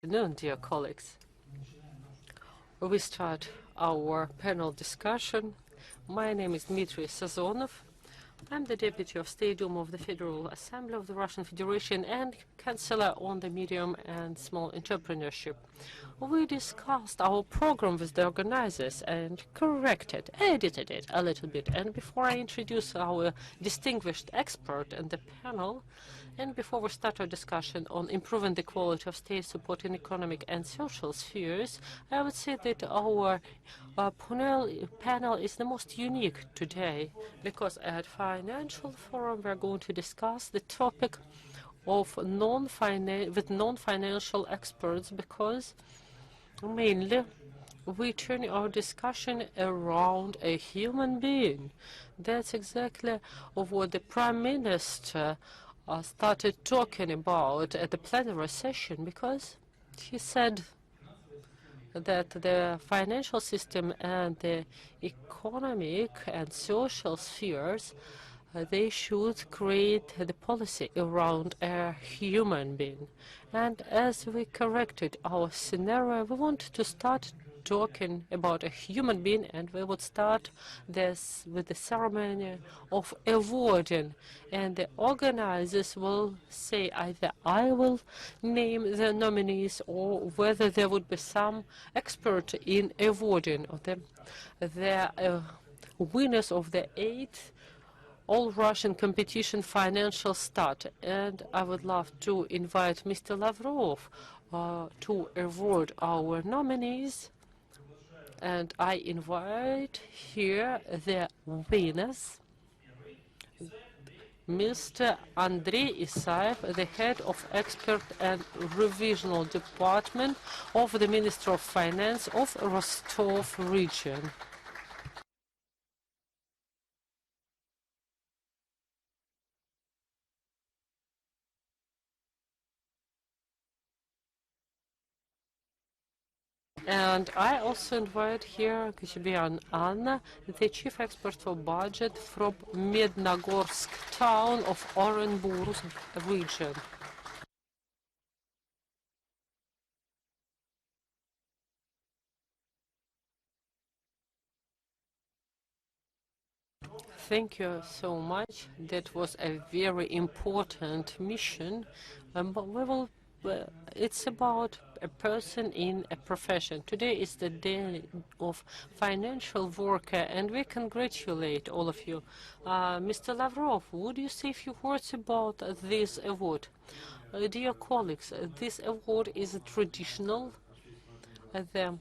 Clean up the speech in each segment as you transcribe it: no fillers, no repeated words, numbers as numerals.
afternoon, dear colleagues. We start our panel discussion. My name is Dmitry Isayev. I'm the Deputy of State Duma of the Federal Assembly of the Russian Federation and Chancellor on the Medium and Small Entrepreneurship. We discussed our program with the organizers and edited it a little bit. And before I introduce our distinguished expert in the panel, and before we start our discussion on improving the quality of state support in economic and social spheres, I would say that our panel is the most unique today, because at Financial Forum we're going to discuss the topic of non-financial experts, because mainly we turn our discussion around a human being. That's exactly of what the Prime Minister started talking about at the plenary session, because he said that the financial system and the economic and social spheres, they should create the policy around a human being. And as we corrected our scenario, we want to start talking about a human being, and we would start this with the ceremony of awarding. And the organizers will say either I will name the nominees or whether there would be some expert in awarding of them. The winners of the 8th All-Russian Competition Financial Start. And I would love to invite Mr. Lavrov to award our nominees. And I invite here the winners, Mr. Andrei Isayev, the head of Expert and Revisional Department of the Ministry of Finance of Rostov region. And I also invite here Kashibyan Anna, the chief expert for budget from Mednogorsk town of Orenburg region. Thank you so much. That was a very important mission. But it's about a person in a profession. Today is the day of financial worker, and we congratulate all of you. Mr. Lavrov, would you say a few words about this award? Dear colleagues, this award is traditional. The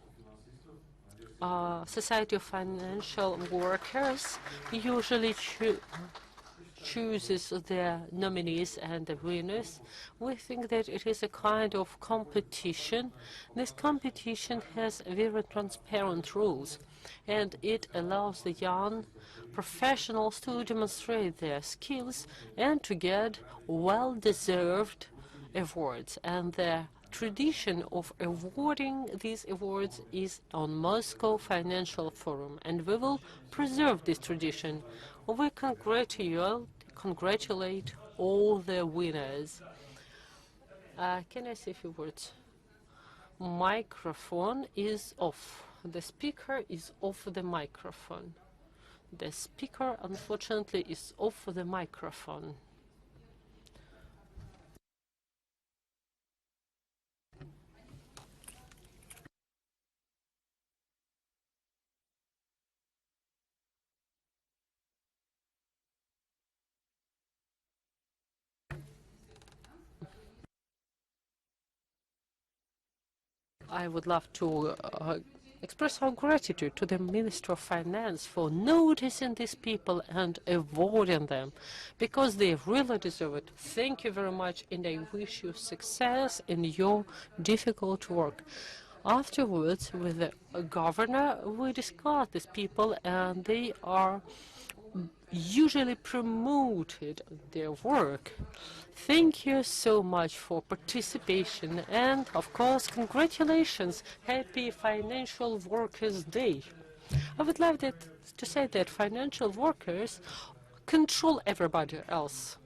Society of Financial Workers usually chooses their nominees and the winners. We think that it is a kind of competition. This competition has very transparent rules, and it allows the young professionals to demonstrate their skills and to get well-deserved awards. And the tradition of awarding these awards is on Moscow Financial Forum, and we will preserve this tradition. We congratulate all the winners. Can I say a few words? Microphone is off. The speaker is off the microphone. The speaker, unfortunately, is off the microphone. I would love to express our gratitude to the Minister of Finance for noticing these people and awarding them, because they really deserve it. Thank you very much, and I wish you success in your difficult work. Afterwards, with the governor, we discuss these people, and they are usually promoted their work. Thank you so much for participation, and of course, congratulations. Happy Financial Workers' Day. I would like to say that financial workers control everybody else.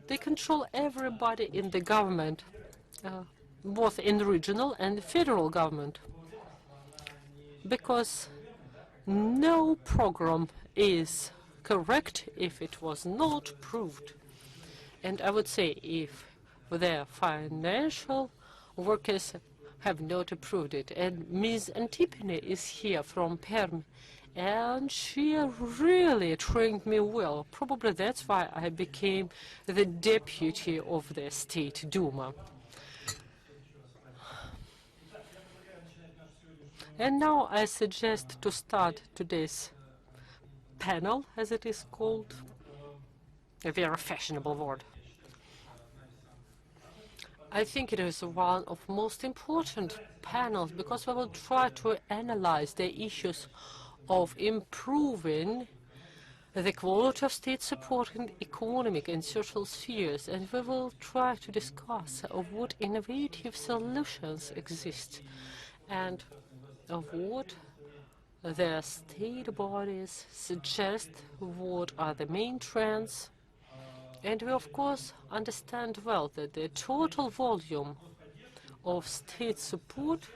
They control everybody in the government. both in regional and federal government, because no program is correct if it was not proved. And I would say if the financial workers have not approved it. And Ms. Antipine is here from Perm, and she really trained me well. Probably that's why I became the deputy of the State Duma. And now I suggest to start today's panel, as it is called, a very fashionable word. I think it is one of the most important panels because we will try to analyze the issues of improving the quality of state support in economic and social spheres, and we will try to discuss what innovative solutions exist and of what the state bodies suggest, what are the main trends. And we, of course, understand well that the total volume of state support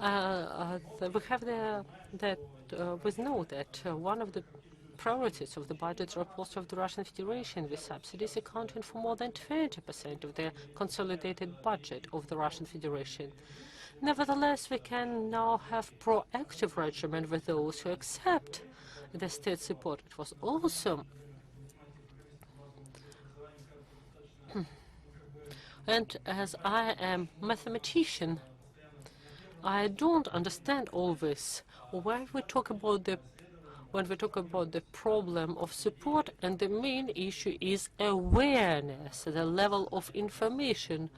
we know that one of the priorities of the budget report of the Russian Federation with subsidies accounting for more than 20% of the consolidated budget of the Russian Federation. Nevertheless, we can now have proactive regimen with those who accept the state support. It was also and as I am a mathematician, I don't understand all this. When we talk about the problem of support, and the main issue is awareness, the level of information.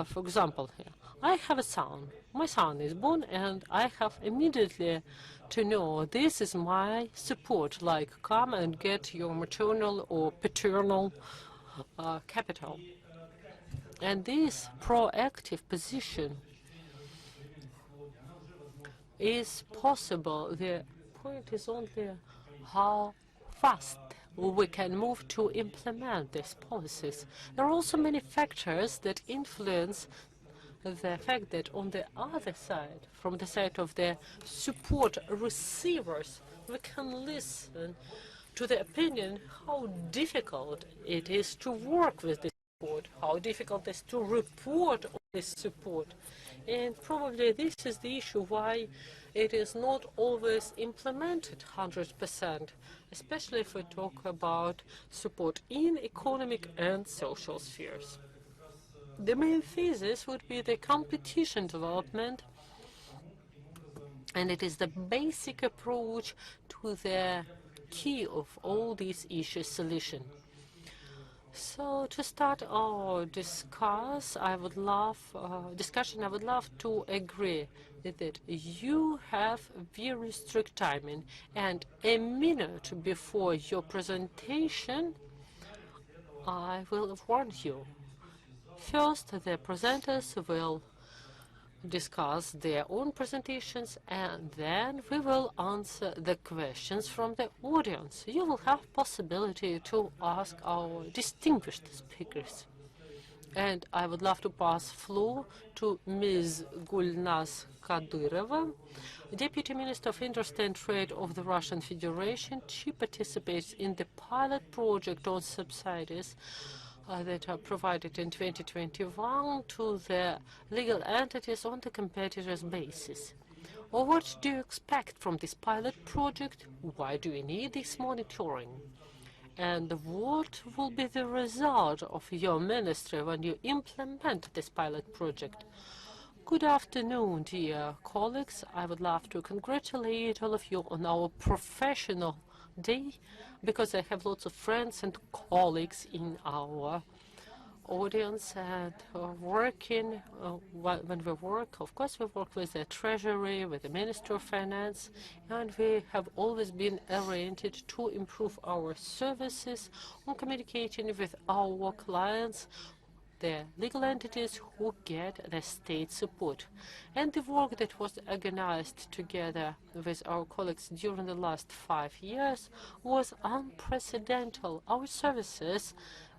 For example, here, I have a son. My son is born, and I have immediately to know this is my support, like come and get your maternal or paternal capital. And this proactive position is possible. The point is only how fast we can move to implement these policies. There are also many factors that influence the fact that on the other side, from the side of the support receivers, we can listen to the opinion how difficult it is to work with this support, how difficult it is to report on this support. And probably this is the issue why it is not always implemented 100%, especially if we talk about support in economic and social spheres. The main thesis would be the competition development, and it is the basic approach to the key of all these issues solution. So to start our discussion, I would love to agree that you have very strict timing, and a minute before your presentation, I will warn you. First, the presenters will discuss their own presentations, and then we will answer the questions from the audience. You will have possibility to ask our distinguished speakers. And I would love to pass floor to Ms. Gulnaz Kadyrova, Deputy Minister of Industry and Trade of the Russian Federation. She participates in the pilot project on subsidies that are provided in 2021 to the legal entities on the competitors' basis. Or what do you expect from this pilot project? Why do you need this monitoring? And what will be the result of your ministry when you implement this pilot project? Good afternoon, dear colleagues. I would love to congratulate all of you on our professional day, because I have lots of friends and colleagues in our audience and working when we work. Of course, we work with the Treasury, with the Minister of Finance, and we have always been oriented to improve our services on communicating with our clients the legal entities who get the state support. And the work that was organized together with our colleagues during the last 5 years was unprecedented. Our services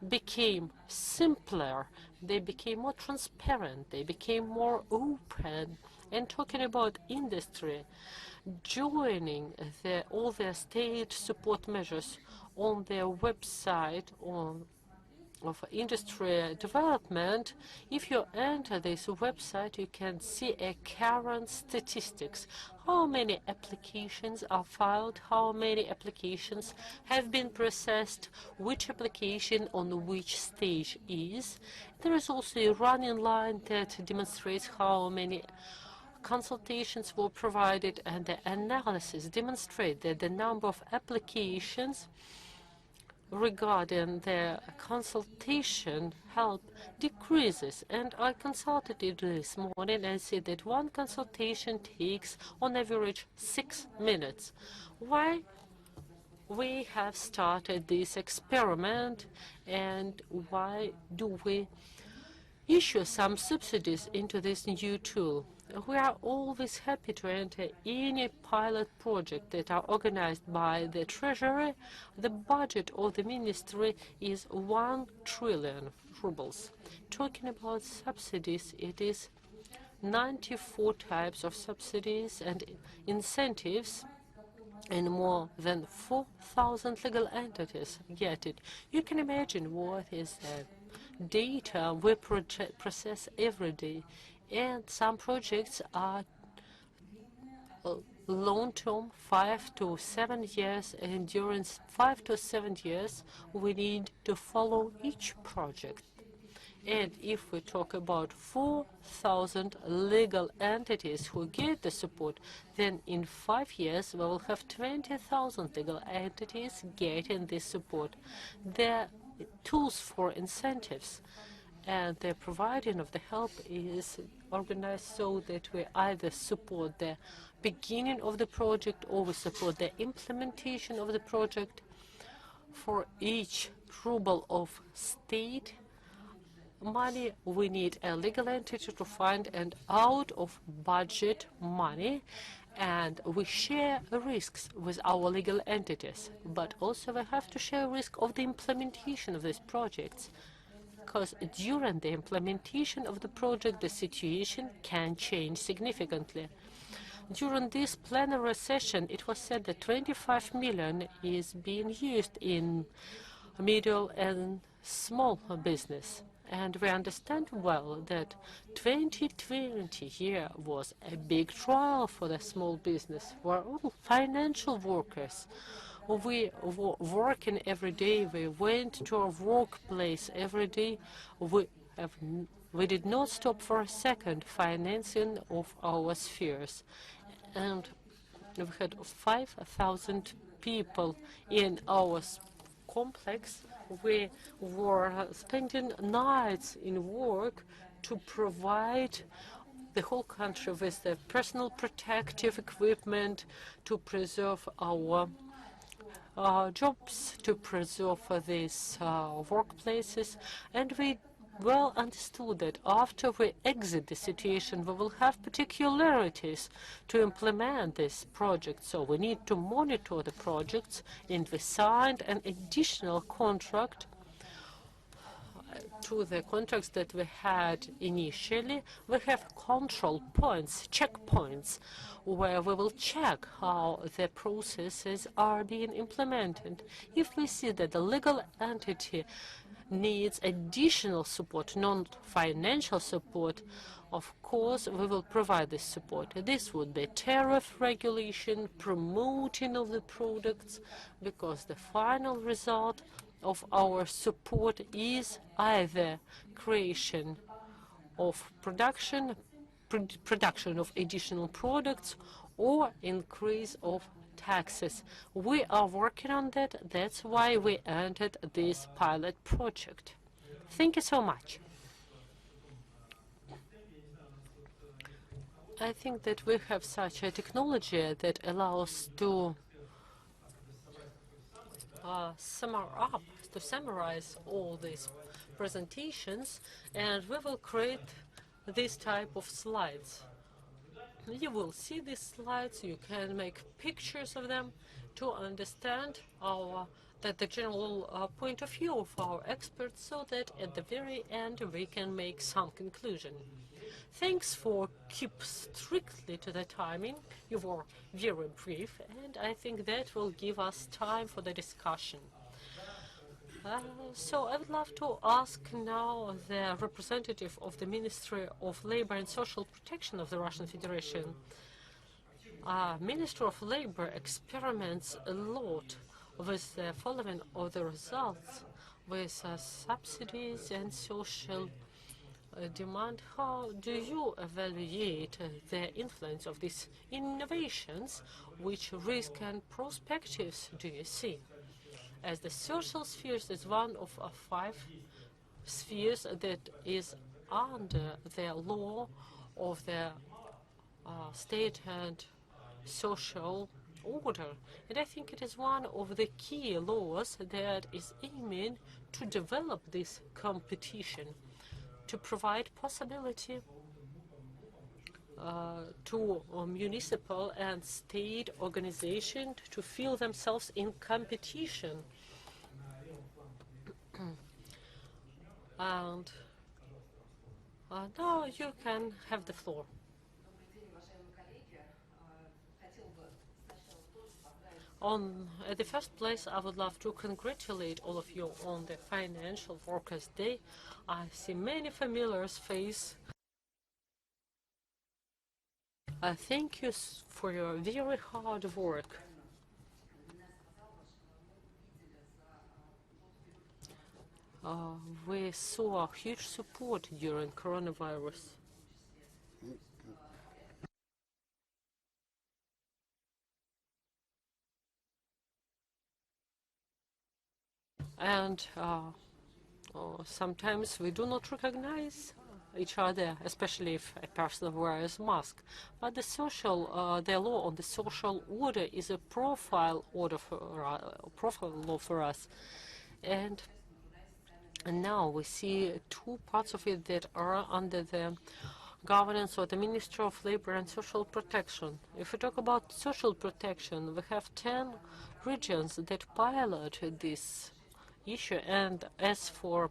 became simpler, they became more transparent, they became more open. And talking about industry, joining all the state support measures on their website of industry development, if you enter this website, you can see a current statistics. How many applications are filed, how many applications have been processed, which application on which stage is. There is also a running line that demonstrates how many consultations were provided, and the analysis demonstrate that the number of applications regarding the consultation help decreases. And I consulted it this morning and see that one consultation takes on average 6 minutes. Why we have started this experiment, and why do we issue some subsidies into this new tool? We are always happy to enter any pilot project that are organized by the Treasury. The budget of the ministry is 1 trillion rubles. Talking about subsidies, it is 94 types of subsidies and incentives, and more than 4,000 legal entities get it. You can imagine what is the data we process every day. And some projects are long-term, 5 to 7 years, and during 5 to 7 years, we need to follow each project. And if we talk about 4,000 legal entities who get the support, then in 5 years, we will have 20,000 legal entities getting this support. There are tools for incentives, and the providing of the help is organized so that we either support the beginning of the project or we support the implementation of the project. For each ruble of state money, we need a legal entity to find an out-of-budget money, and we share risks with our legal entities. But also we have to share risk of the implementation of these projects, because during the implementation of the project, the situation can change significantly. During this plenary session, it was said that 25 million is being used in middle and small business. And we understand well that 2020 year was a big trial for the small business. We're all financial workers. We were working every day. We went to our workplace every day. We did not stop for a second financing of our spheres. And we had 5,000 people in our complex. We were spending nights in work to provide the whole country with the personal protective equipment to preserve our jobs, to preserve these workplaces. And we well understood that after we exit the situation, we will have particularities to implement this project. So we need to monitor the projects, and we signed an additional contract to the contracts that we had initially. We have control points, checkpoints, where we will check how the processes are being implemented. If we see that the legal entity needs additional support, non-financial support, of course, we will provide this support. This would be tariff regulation, promoting of the products, because the final result of our support is either creation of production of additional products, or increase of taxes. We are working on that. That's why we entered this pilot project. Thank you so much. I think that we have such a technology that allows to sum up to summarize all these presentations, and we will create this type of slides. You will see these slides, you can make pictures of them to understand the general point of view of our experts, so that at the very end we can make some conclusion. Thanks for keep strictly to the timing. You were very brief, and I think that will give us time for the discussion. So I would love to ask now the representative of the Ministry of Labor and Social Protection of the Russian Federation. Minister of Labor experiments a lot with the following of the results, with subsidies and social demand. How do you evaluate the influence of these innovations? Which risk and perspectives do you see? As the social spheres is one of 5 spheres that is under the law of the state and social order. And I think it is one of the key laws that is aiming to develop this competition, to provide possibility to municipal and state organizations to feel themselves in competition. And now you can have the floor. At the first place, I would love to congratulate all of you on the Financial Workers' Day. I see many familiar faces. Thank you for your very hard work. We saw huge support during coronavirus. And sometimes we do not recognize each other, especially if a person wears a mask. But the law on the social order is a profile law for us. And now we see 2 parts of it that are under the governance of the Ministry of Labor and Social Protection. If we talk about social protection, we have 10 regions that pilot this issue, and as for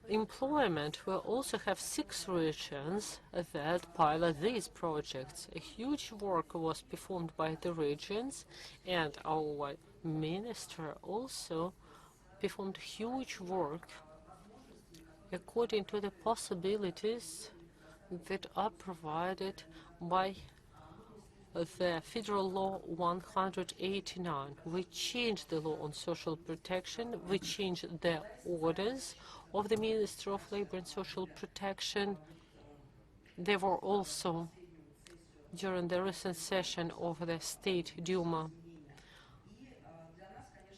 employment, we also have 6 regions that pilot these projects. A huge work was performed by the regions, and our minister also performed huge work according to the possibilities that are provided by the Federal Law 189. We changed the law on social protection. We changed the orders of the Ministry of Labor and Social Protection. They were also during the recent session of the State Duma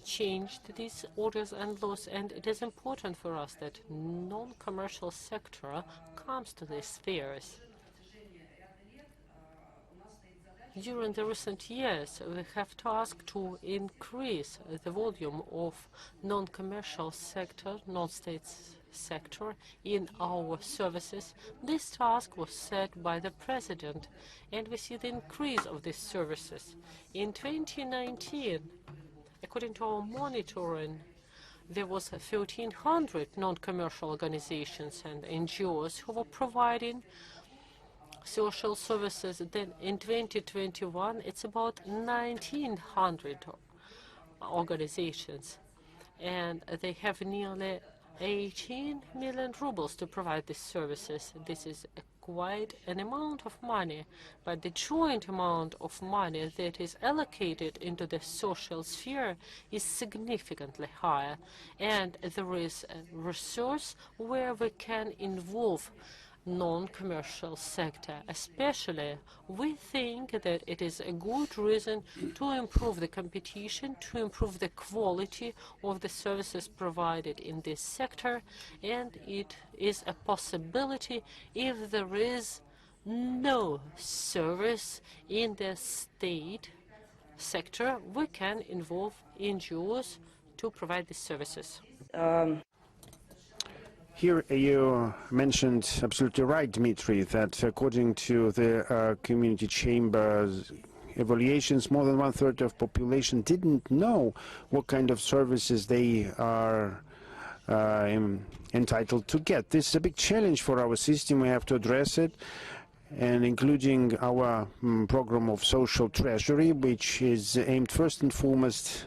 changed these orders and laws, and it is important for us that non-commercial sector comes to these spheres. During the recent years, we have tasked to increase the volume of non-commercial sector, non-state sector in our services. This task was set by the President, and we see the increase of these services. In 2019, according to our monitoring, there was 1,300 non-commercial organizations and NGOs who were providing social services. Then in 2021, it's about 1,900 organizations, and they have nearly 18 million rubles to provide these services. This is quite an amount of money, but the joint amount of money that is allocated into the social sphere is significantly higher, and there is a resource where we can involve non-commercial sector. Especially, we think that it is a good reason to improve the competition, to improve the quality of the services provided in this sector, and it is a possibility if there is no service in the state sector, we can involve NGOs to provide these services. Here you mentioned absolutely right, Dmitry, that according to the community chambers evaluations, more than 1/3 of population didn't know what kind of services they are entitled to get. This is a big challenge for our system. We have to address it, and including our program of social treasury, which is aimed first and foremost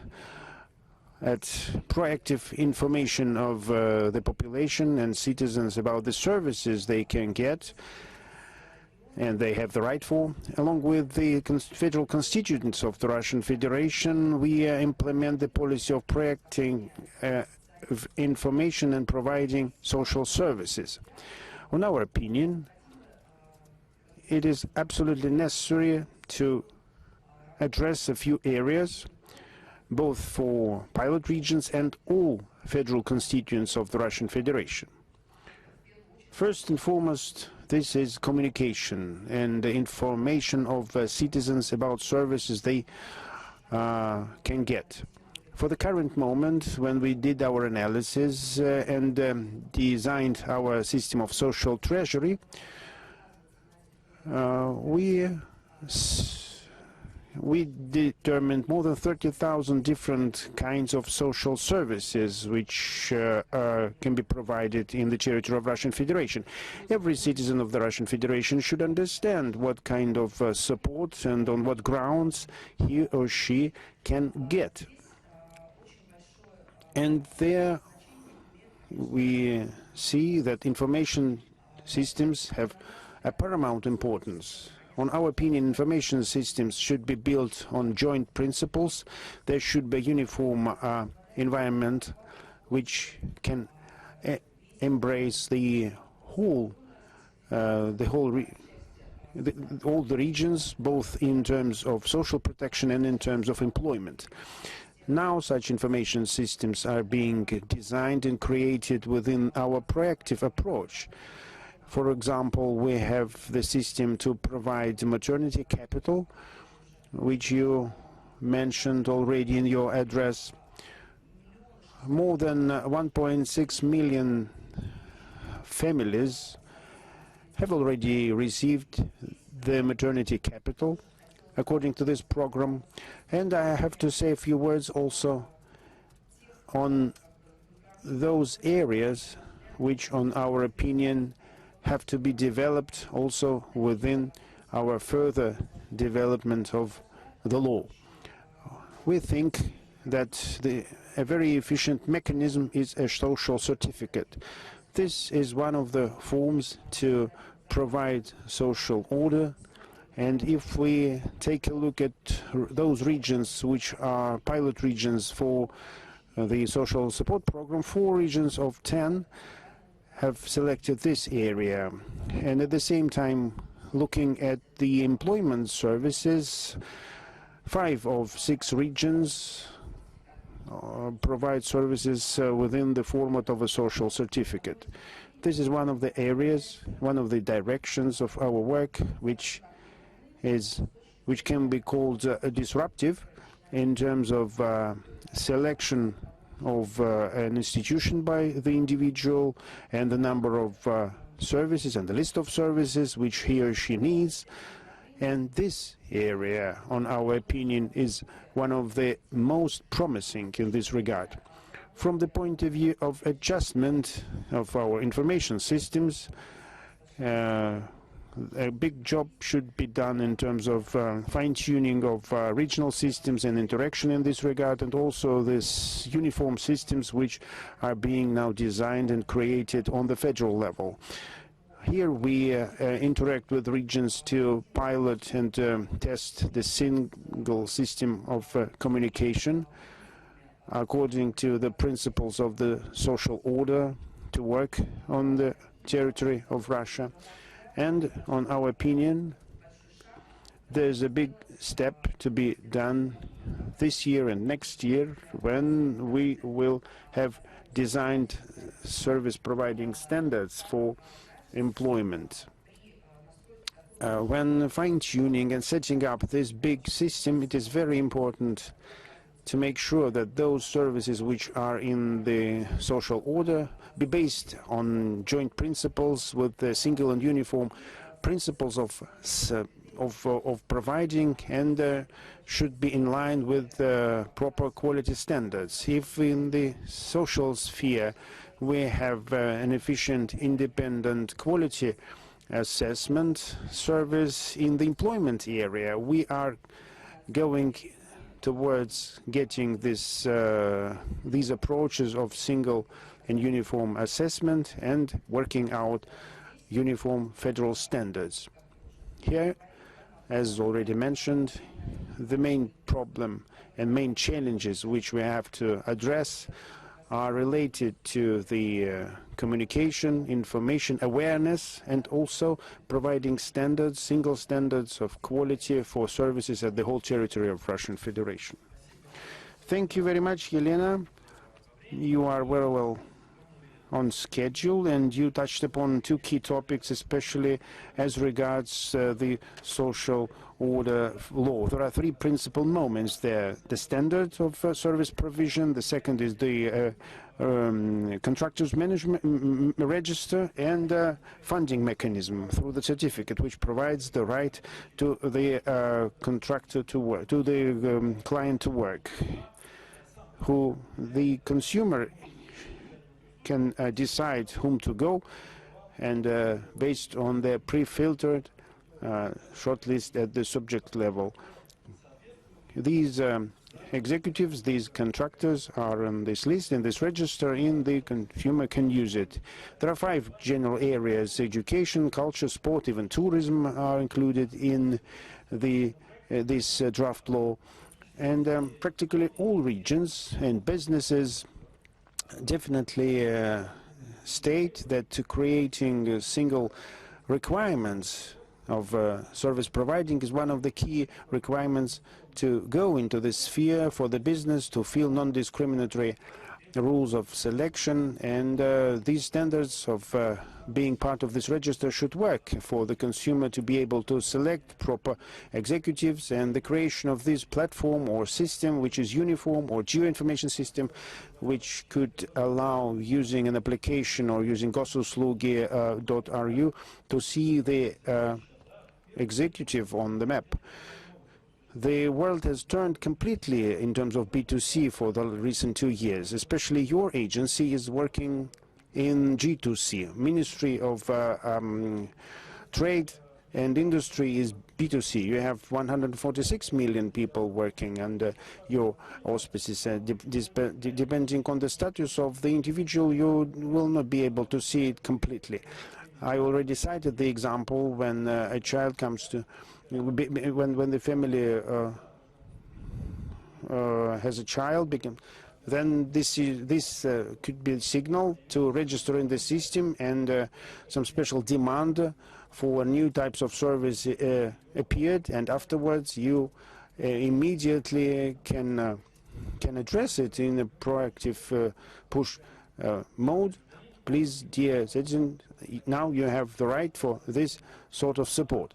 at proactive information of the population and citizens about the services they can get and they have the right for. Along with the federal constituents of the Russian Federation, we implement the policy of proactive information and providing social services. In our opinion, it is absolutely necessary to address a few areas, both for pilot regions and all federal constituents of the Russian Federation. First and foremost, this is communication and the information of citizens about services they can get. For the current moment, when we did our analysis and designed our system of social treasury, we determined more than 30,000 different kinds of social services which can be provided in the territory of Russian Federation. Every citizen of the Russian Federation should understand what kind of support and on what grounds he or she can get. And there we see that information systems have a paramount importance. In our opinion, information systems should be built on joint principles. There should be a uniform environment which can embrace all the regions, both in terms of social protection and in terms of employment. Now such information systems are being designed and created within our proactive approach. For example, we have the system to provide maternity capital, which you mentioned already in your address. More than 1.6 million families have already received the maternity capital according to this program. And I have to say a few words also on those areas which, on our opinion, have to be developed also within our further development of the law. We think that a very efficient mechanism is a social certificate. This is one of the forms to provide social order. And if we take a look at those regions which are pilot regions for the social support program, 4 regions of 10 have selected this area. And at the same time, looking at the employment services, 5 of 6 regions provide services within the format of a social certificate. This is one of the areas, one of the directions of our work, which can be called disruptive in terms of selection of an institution by the individual and the number of services and the list of services which he or she needs. And this area, on our opinion, is one of the most promising in this regard. From the point of view of adjustment of our information systems, a big job should be done in terms of fine-tuning of regional systems and interaction in this regard, and also these uniform systems which are being now designed and created on the federal level. Here we interact with regions to pilot and test the single system of communication according to the principles of the social order to work on the territory of Russia. And on our opinion, there's a big step to be done this year and next year when we will have designed service providing standards for employment. When fine-tuning and setting up this big system, it is very important to make sure that those services which are in the social order be based on joint principles with the single and uniform principles of providing, and should be in line with proper quality standards. If in the social sphere we have an efficient, independent quality assessment service, in the employment area we are going towards getting this, these approaches of single and uniform assessment and working out uniform federal standards. Here, as already mentioned, the main problem and main challenges which we have to address are related to the communication, information, awareness, and also providing standards, single standards of quality for services at the whole territory of Russian Federation. Thank you very much, Yelena. You are very well on schedule, and you touched upon two key topics, especially as regards the social order law. There are three principal moments there: the standard of service provision, the second is the contractors management register, and funding mechanism through the certificate, which provides the right to the contractor to work, to the client to work, who the consumer can decide whom to go, and based on their pre-filtered shortlist at the subject level. These executives, these contractors are on this list, in this register, and the consumer can use it. There are 5 general areas: education, culture, sport, even tourism are included in the this draft law, and practically all regions and businesses definitely state that creating single requirements of service providing is one of the key requirements to go into this sphere for the business to feel non-discriminatory rules of selection, and these standards of being part of this register should work for the consumer to be able to select proper executives, and the creation of this platform or system which is uniform, or geo-information system, which could allow using an application or using gosuslugi.ru to see the executive on the map. The world has turned completely in terms of B2C for the recent 2 years. Especially your agency is working in G2C. Ministry of Trade and Industry is B2C. You have 146 million people working under your auspices. Depending on the status of the individual, you will not be able to see it completely. I already cited the example when a child comes to, when the family has a child, then this could be a signal to register in the system, and some special demand for new types of service appeared, and afterwards you immediately can address it in a proactive push mode. Please, dear citizen, now you have the right for this sort of support.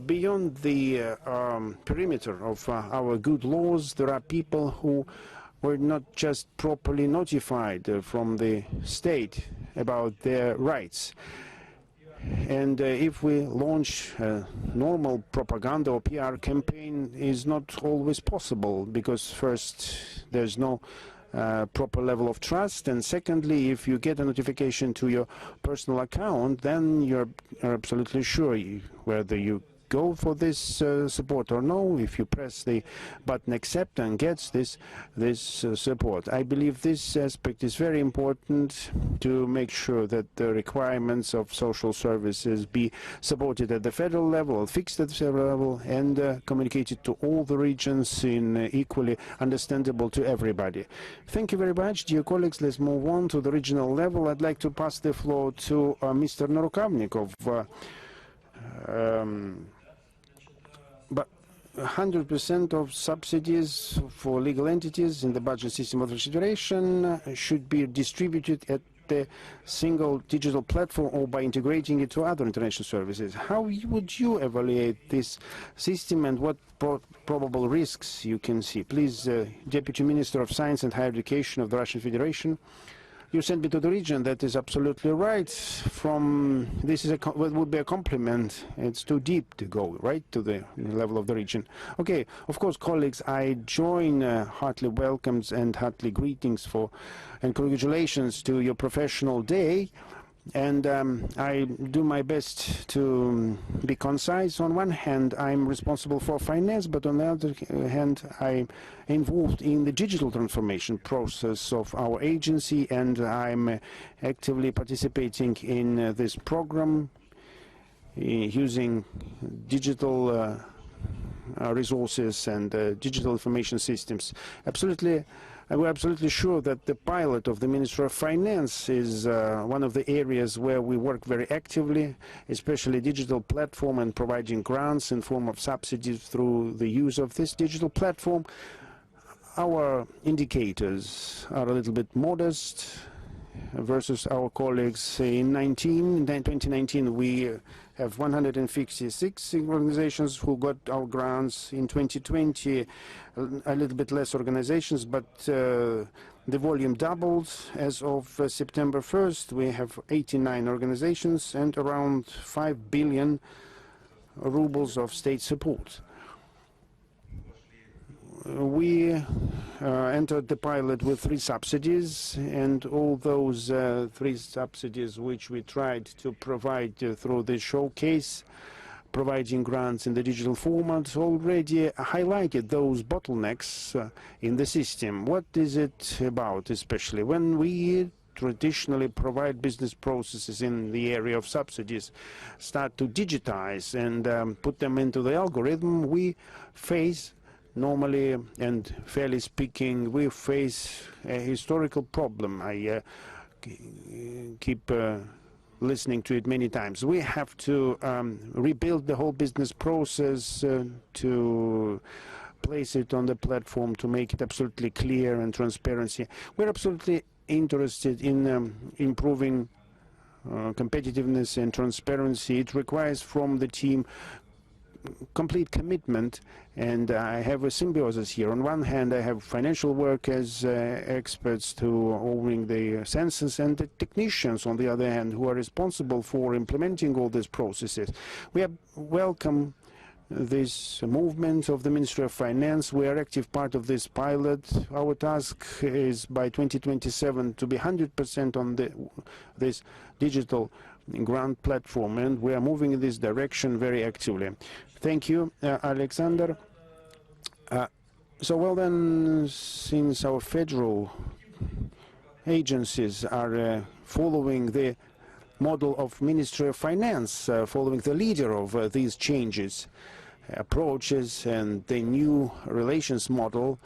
Beyond the perimeter of our good laws, there are people who were not just properly notified from the state about their rights. And if we launch a normal propaganda or PR campaign, is not always possible, because first, there's no proper level of trust, and secondly, if you get a notification to your personal account, then you're absolutely sure whether you go for this support or no, if you press the button accept and gets this support. I believe this aspect is very important to make sure that the requirements of social services be supported at the federal level, or fixed at the federal level, and communicated to all the regions in equally understandable to everybody. Thank you very much, dear colleagues. Let's move on to the regional level. I'd like to pass the floor to Mr. Narukavnikov. 100% of subsidies for legal entities in the budget system of the Federation should be distributed at the single digital platform or by integrating it to other international services. How would you evaluate this system and what probable risks you can see? Please, Deputy Minister of Science and Higher Education of the Russian Federation. You sent me to the region. That is absolutely right. This is what would be a compliment. It's too deep to go right to the level of the region. Okay, of course, colleagues, I join heartily welcomes and heartily greetings and congratulations to your professional day. And I do my best to be concise. On one hand, I'm responsible for finance, but on the other hand, I'm involved in the digital transformation process of our agency, and I'm actively participating in this program using digital resources and digital information systems. We're absolutely sure that the pilot of the Ministry of Finance is one of the areas where we work very actively, especially digital platform and providing grants in form of subsidies through the use of this digital platform. Our indicators are a little bit modest versus our colleagues. In 2019, we have 156 organizations who got our grants. In 2020, a little bit less organizations, but the volume doubled. As of September 1st, we have 89 organizations and around 5 billion rubles of state support. We entered the pilot with 3 subsidies, and all those 3 subsidies which we tried to provide through the showcase, providing grants in the digital format, already highlighted those bottlenecks in the system. What is it about, especially when we traditionally provide business processes in the area of subsidies, start to digitize and put them into the algorithm? We face normally and fairly speaking, we face a historical problem. I keep listening to it many times. We have to rebuild the whole business process to place it on the platform, to make it absolutely clear and transparency. We're absolutely interested in improving competitiveness and transparency. It requires from the team complete commitment, and I have a symbiosis here. On one hand, I have financial workers, experts to owning the census, and the technicians, on the other hand, who are responsible for implementing all these processes. We welcome this movement of the Ministry of Finance. We are active part of this pilot. Our task is by 2027 to be 100% on this digital grant platform, and we are moving in this direction very actively. Thank you, Alexander. So well then, since our federal agencies are following the model of Ministry of Finance, following the leader of these changes, approaches and the new relations model,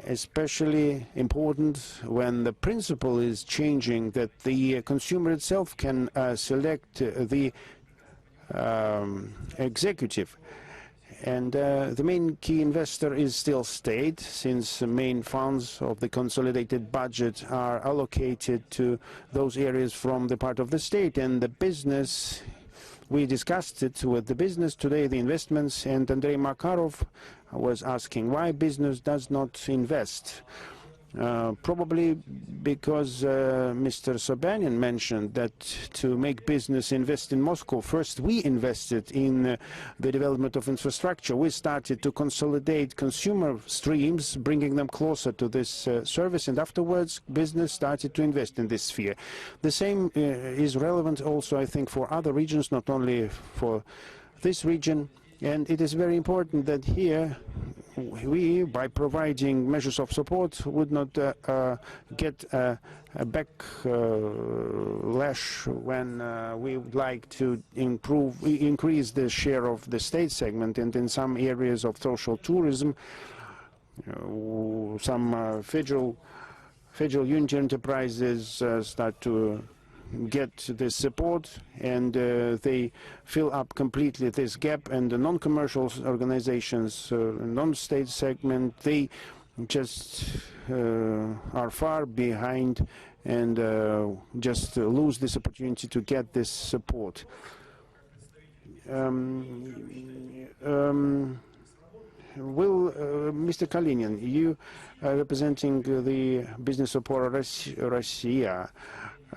especially important when the principle is changing, that the consumer itself can select the executive. And the main key investor is still state, since the main funds of the consolidated budget are allocated to those areas from the part of the state. And the business, we discussed it with the business today, the investments, and Andrei Makarov was asking why business does not invest. Probably because Mr. Sobyanin mentioned that to make business invest in Moscow, first we invested in the development of infrastructure. We started to consolidate consumer streams, bringing them closer to this service, and afterwards business started to invest in this sphere. The same is relevant also, I think, for other regions, not only for this region. And it is very important that here we, by providing measures of support, would not get a backlash when we would like to increase the share of the state segment. And in some areas of social tourism, some federal unity enterprises start to get this support, and they fill up completely this gap, and the non-commercial organizations, non-state segment, they just are far behind and just lose this opportunity to get this support. Mr. Kalinin, you representing the business of Russia,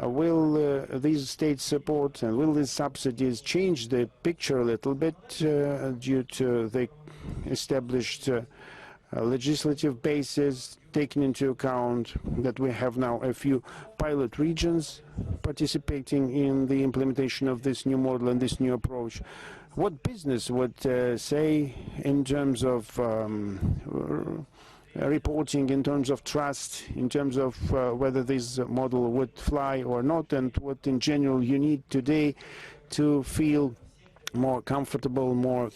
will these state support and will these subsidies change the picture a little bit due to the established legislative basis, taking into account that we have now a few pilot regions participating in the implementation of this new model and this new approach? What business would say in terms of reporting, in terms of trust, in terms of whether this model would fly or not, and what in general you need today to feel more comfortable, more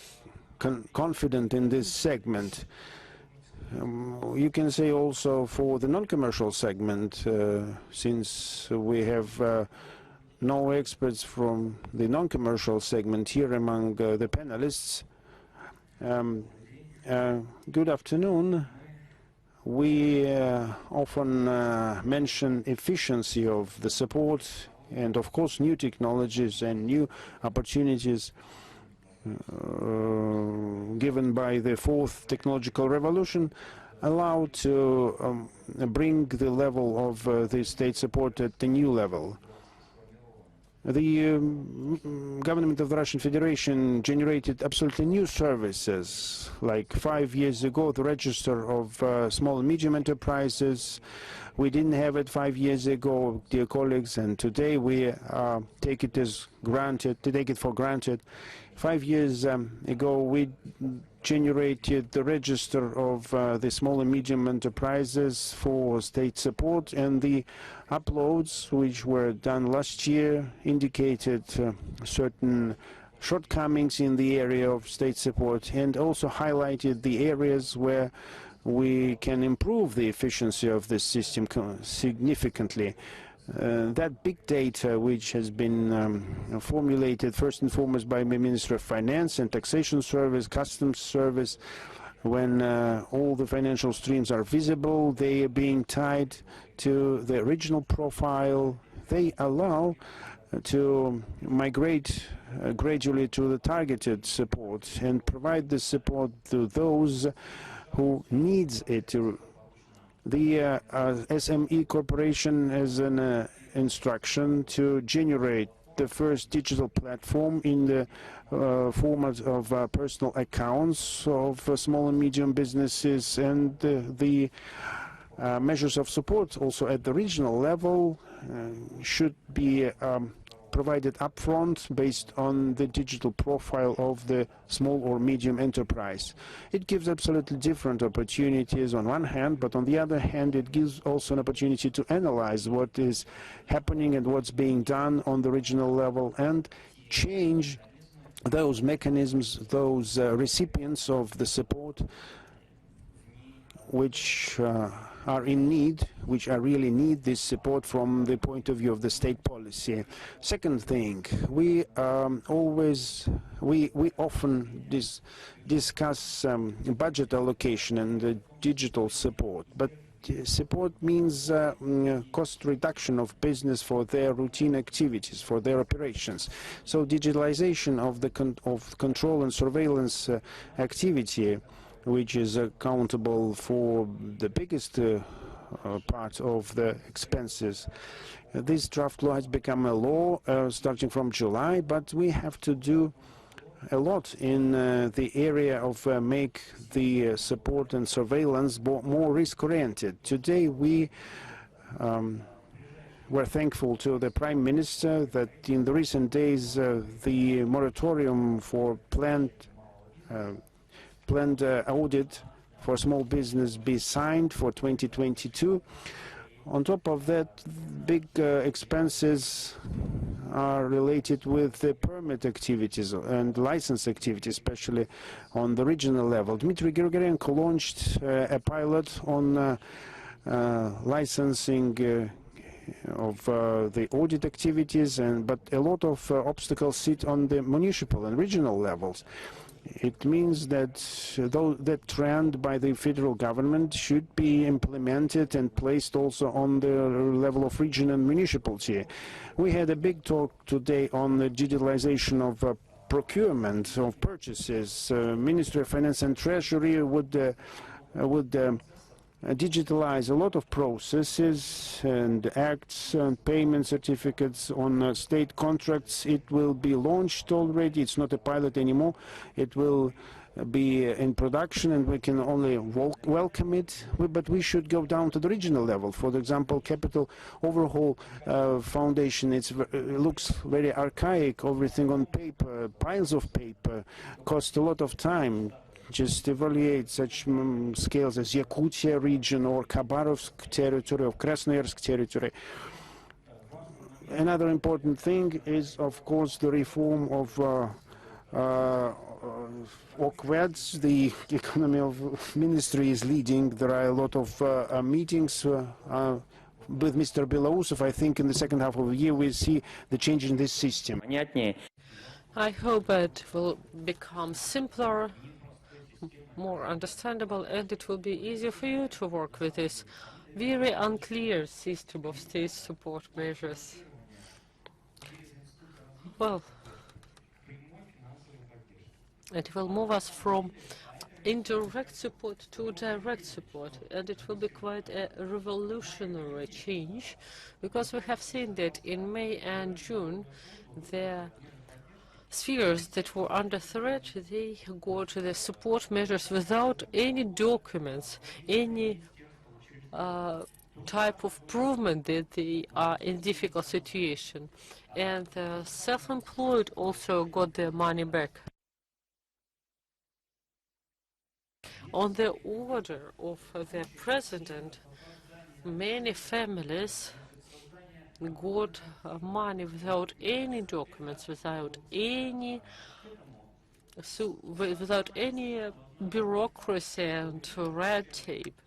confident in this segment? You can say also for the non-commercial segment, since we have no experts from the non-commercial segment here among the panelists. Good afternoon. We often mention efficiency of the support and, of course, new technologies and new opportunities given by the fourth technological revolution allow to bring the level of the state support at the new level. The government of the Russian Federation generated absolutely new services. Like 5 years ago, the register of small and medium enterprises, we didn't have it 5 years ago, dear colleagues, and today we take it for granted. 5 years ago, we generated the register of the small and medium enterprises for state support, and the uploads which were done last year indicated certain shortcomings in the area of state support and also highlighted the areas where we can improve the efficiency of this system significantly. That big data, which has been formulated first and foremost by the Minister of Finance and Taxation Service, Customs Service, when all the financial streams are visible, they are being tied to the original profile. They allow to migrate gradually to the targeted support and provide the support to those who needs it. The SME Corporation has an instruction to generate the first digital platform in the format of personal accounts of small and medium businesses, and the measures of support also at the regional level should be provided upfront based on the digital profile of the small or medium enterprise. It gives absolutely different opportunities on one hand, but on the other hand it gives also an opportunity to analyze what is happening and what's being done on the regional level and change those mechanisms, those recipients of the support which are in need, which really need this support from the point of view of the state policy. Second thing, we often discuss budget allocation and digital support, but support means cost reduction of business for their routine activities, for their operations. So digitalization of the control and surveillance activity, which is accountable for the biggest part of the expenses. This draft law has become a law starting from July, but we have to do a lot in the area of make the support and surveillance more risk-oriented. Today we were thankful to the Prime Minister that in the recent days the moratorium for planned audit for small business be signed for 2022. On top of that, big expenses are related with the permit activities and license activities, especially on the regional level. Dmitry Medvedev launched a pilot on licensing of the audit activities, but a lot of obstacles sit on the municipal and regional levels. It means that that trend by the federal government should be implemented and placed also on the level of region and municipality. We had a big talk today on the digitalization of procurement of purchases. Ministry of Finance and Treasury would digitalize a lot of processes and acts and payment certificates on state contracts. It will be launched already. It's not a pilot anymore. It will be in production, and we can only welcome it. But we should go down to the regional level. For example, Capital Overhaul Foundation, it looks very archaic, everything on paper, piles of paper, cost a lot of time. Just evaluate such scales as Yakutia region or Khabarovsk territory or Krasnoyarsk territory. Another important thing is, of course, the reform of OKVEDs. The economy of ministry is leading. There are a lot of meetings with Mr. Belousov. I think in the second half of the year we'll see the change in this system. I hope it will become simpler, more understandable, and it will be easier for you to work with this very unclear system of state support measures. Well, it will move us from indirect support to direct support, and it will be quite a revolutionary change, because we have seen that in May and June the spheres that were under threat, they got the support measures without any documents, any type of provement that they are in difficult situation. And self-employed also got their money back. On the order of the president, many families got money without any documents, without any bureaucracy and red tape.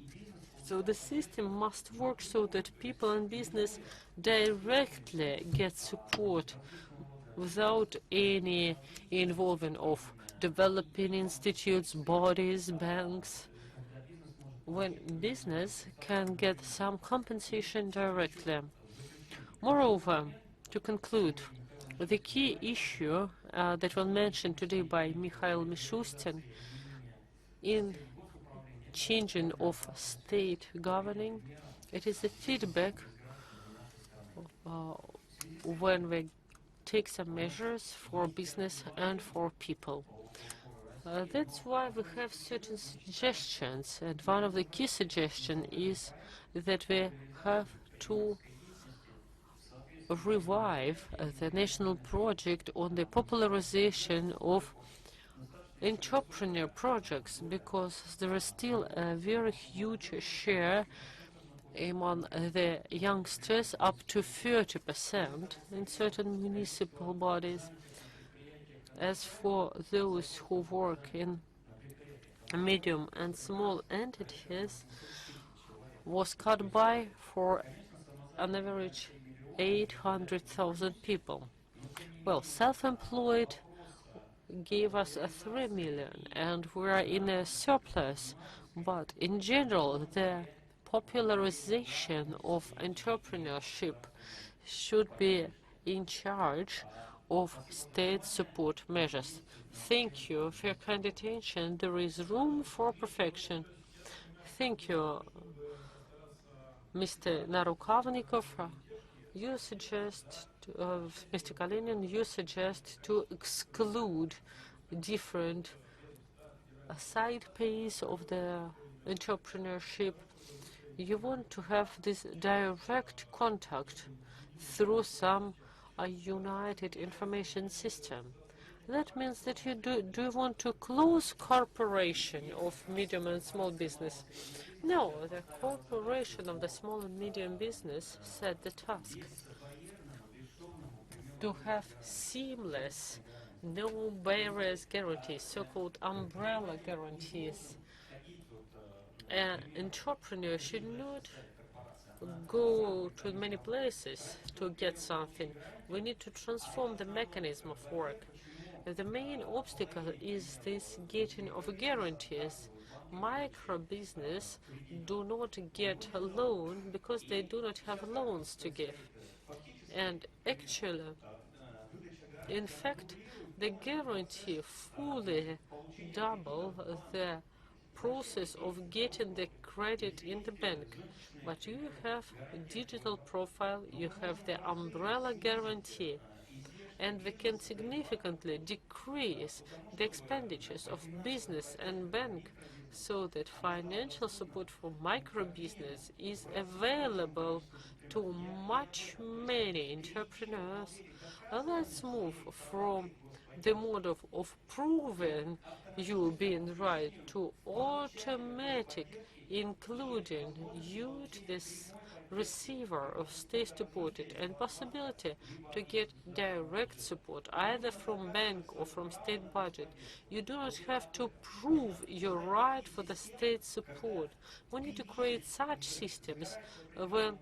So the system must work so that people and business directly get support without any involvement of developing institutes, bodies, banks, when business can get some compensation directly. Moreover, to conclude, the key issue that was mentioned today by Mikhail Mishustin in changing of state governing, it is the feedback when we take some measures for business and for people. That's why we have certain suggestions, and one of the key suggestions is that we have to revive the national project on the popularization of entrepreneur projects, because there is still a very huge share among the youngsters, up to 30% in certain municipal bodies. As for those who work in medium and small entities, was cut by for an average 800,000 people. Well, self-employed gave us 3 million, and we are in a surplus. But in general, the popularization of entrepreneurship should be in charge of state support measures. Thank you for your kind attention. There is room for perfection. Thank you, Mr. Narukavnikov. You suggest, Mr. Kalinin, you suggest to exclude different side pays of the entrepreneurship. You want to have this direct contact through some united information system. That means that you do want to close cooperation of medium and small business. No, the cooperation of the small and medium business set the task to have seamless, no barriers guarantees, so-called umbrella guarantees. An entrepreneur should not go to many places to get something. We need to transform the mechanism of work. The main obstacle is this getting of guarantees. Micro business do not get a loan because they do not have loans to give. And actually, in fact, the guarantee fully double the process of getting the credit in the bank. But you have a digital profile, you have the umbrella guarantee, and we can significantly decrease the expenditures of business and bank so that financial support for micro business is available to much many entrepreneurs. Let's move from the mode of proving you being right to automatic, including you to this receiver of state supported and possibility to get direct support either from bank or from state budget. You do not have to prove your right for the state support. We need to create such systems when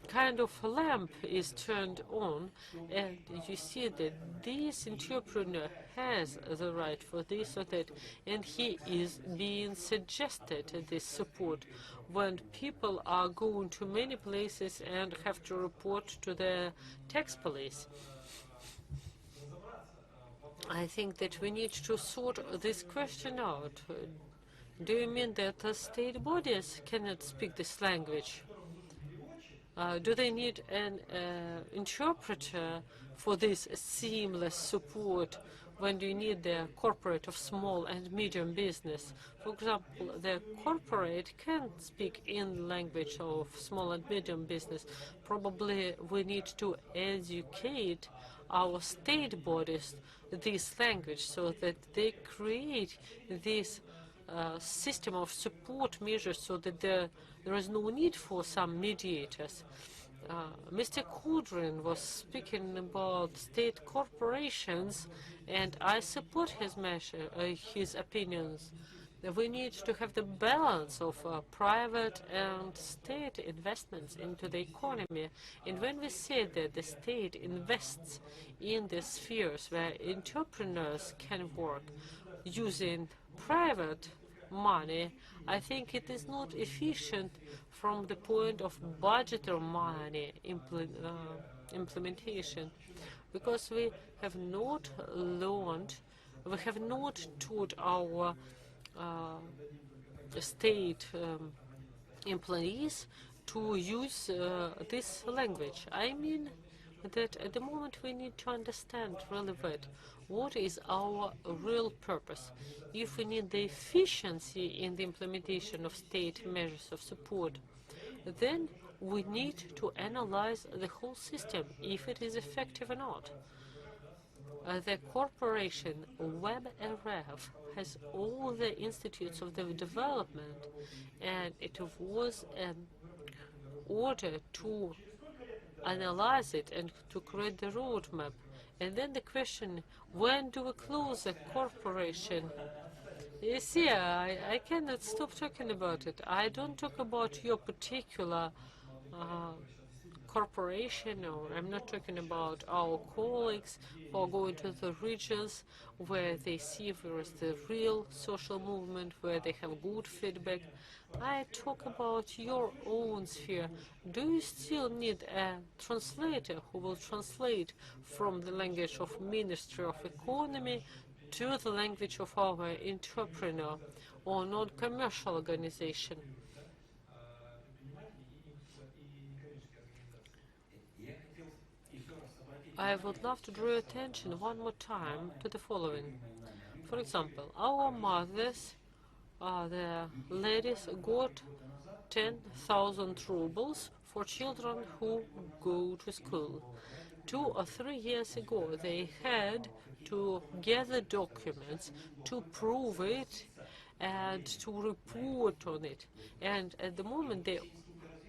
kind of lamp is turned on and you see that this entrepreneur has the right for this or that, and he is being suggested this support when people are going to many places and have to report to the tax police. I think that we need to sort this question out. Do you mean that the state bodies cannot speak this language? Do they need an interpreter for this seamless support when you need the corporate of small and medium business? For example, the corporate can't speak in language of small and medium business. Probably we need to educate our state bodies this language so that they create this system of support measures so that there is no need for some mediators. Mr. Kudrin was speaking about state corporations, and I support his opinions. We need to have the balance of private and state investments into the economy. And when we say that the state invests in the spheres where entrepreneurs can work using private money, I think it is not efficient from the point of budgetary money implementation, because we have not learned, we have not taught our state employees to use this language. I mean that at the moment we need to understand really well what is our real purpose. If we need the efficiency in the implementation of state measures of support, then we need to analyze the whole system, if it is effective or not. The corporation WebRF has all the institutes of the development, and it was an order to analyze it and to create the roadmap. And then the question, when do we close a corporation? You see, I cannot stop talking about it. I don't talk about your particular corporation, or I'm not talking about our colleagues who are going to the regions where they see there is the real social movement, where they have good feedback. I talk about your own sphere. Do you still need a translator who will translate from the language of Ministry of Economy to the language of our entrepreneur or non-commercial organization? I would love to draw your attention one more time to the following. For example, our mothers, the ladies, got 10,000 rubles for children who go to school. 2 or 3 years ago, they had to gather documents to prove it and to report on it. And at the moment, they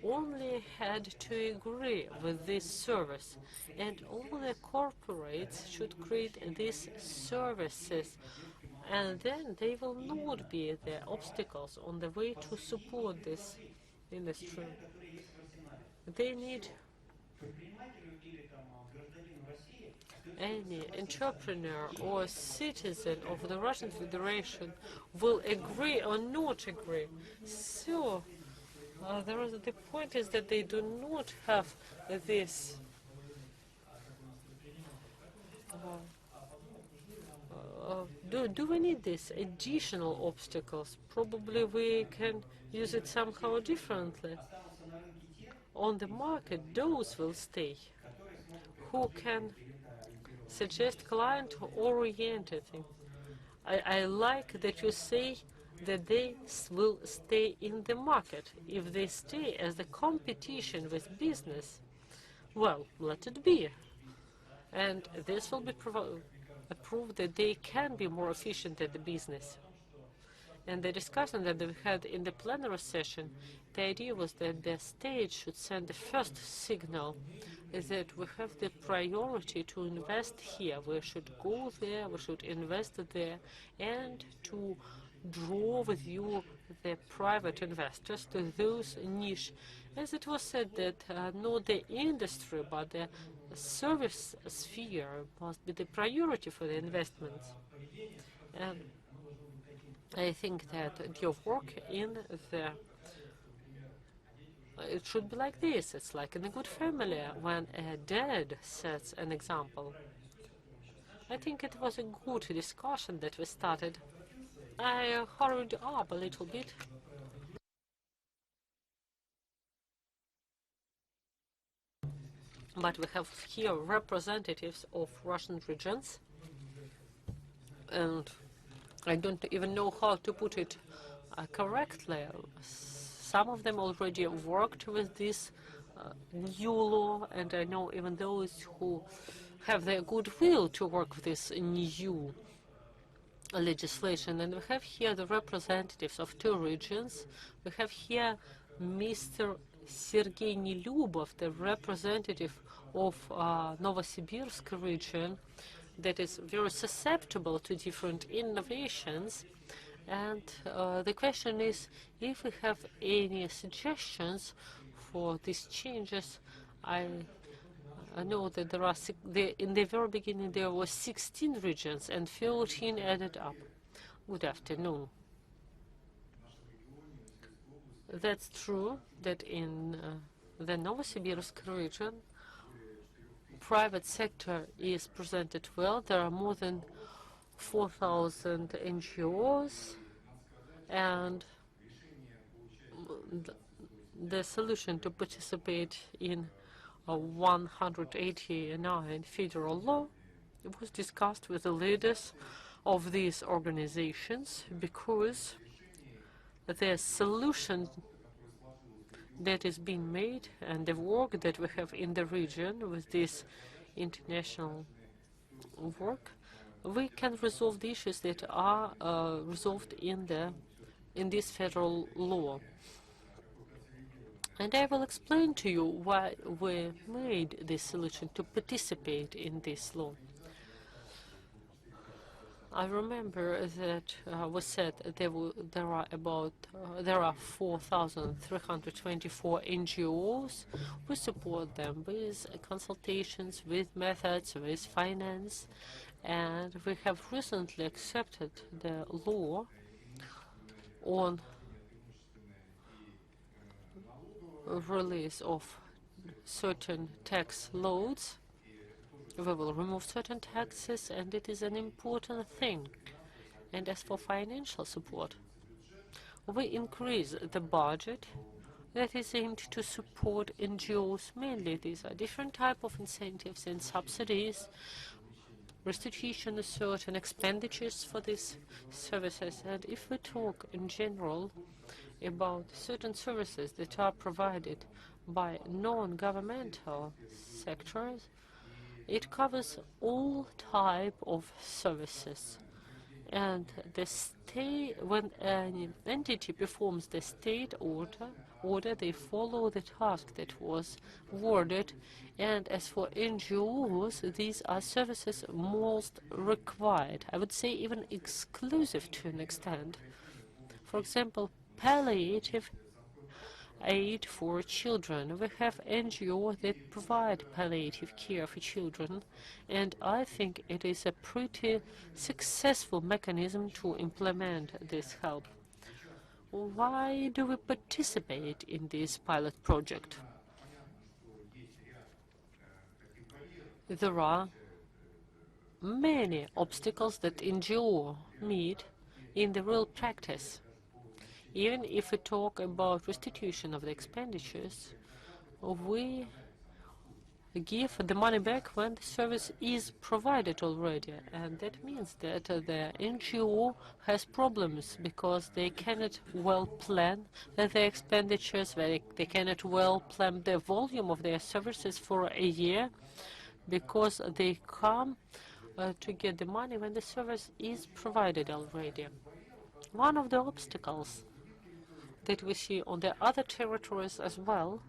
only had to agree with this service, and all the corporates should create these services, and then they will not be the obstacles on the way to support this industry. They need Any entrepreneur or citizen of the Russian Federation will agree or not agree. So the point is that they do not have this do we need these additional obstacles? Probably we can use it somehow differently. On the market, those will stay who can suggest client-oriented thing. I like that you say that they will stay in the market. If they stay as the competition with business, well, let it be. And this will be a proof that they can be more efficient at the business. And the discussion that we had in the plenary session, the idea was that the state should send the first signal that we have the priority to invest here. We should go there, we should invest there, and to draw with you the private investors to those niche. As it was said that not the industry, but the service sphere must be the priority for the investments. And I think that your work in the it should be like this. It's like in a good family when a dad sets an example. I think it was a good discussion that we started. I hurried up a little bit. But we have here representatives of Russian regions, and I don't even know how to put it correctly. Some of them already worked with this new law, and I know even those who have the goodwill to work with this new legislation. And we have here the representatives of two regions. We have here Mr. Sergei Nelyubov, the representative of Novosibirsk region, that is very susceptible to different innovations. And the question is, if we have any suggestions for these changes. I know that there are in the very beginning there were 16 regions and 14 added up. Good afternoon. That's true that in the Novosibirsk region, private sector is presented well. There are more than 4,000 NGOs, and the solution to participate in a 189 federal law was discussed with the leaders of these organizations, because the solution that is being made and the work that we have in the region with this international work, we can resolve the issues that are resolved in this federal law. And I will explain to you why we made this solution to participate in this law. I remember that we said there are 4,324 NGOs. We support them with consultations, with methods, with finance, and we have recently accepted the law on release of certain tax loads. We will remove certain taxes, and it is an important thing. And as for financial support, we increase the budget that is aimed to support NGOs. Mainly these are different type of incentives and subsidies, restitution of certain expenditures for these services. And if we talk in general about certain services that are provided by non-governmental sectors, it covers all type of services. And the state, when an entity performs the state order, they follow the task that was awarded. And as for NGOs, these are services most required, I would say even exclusive to an extent. For example, palliative aid for children. We have NGOs that provide palliative care for children, and I think it is a pretty successful mechanism to implement this help. Why do we participate in this pilot project? There are many obstacles that NGOs meet in the real practice. Even if we talk about restitution of the expenditures, we give the money back when the service is provided already, and that means that the NGO has problems because they cannot well plan their expenditures, they cannot well plan the volume of their services for a year, because they come to get the money when the service is provided already. One of the obstacles that we see on the other territories as well,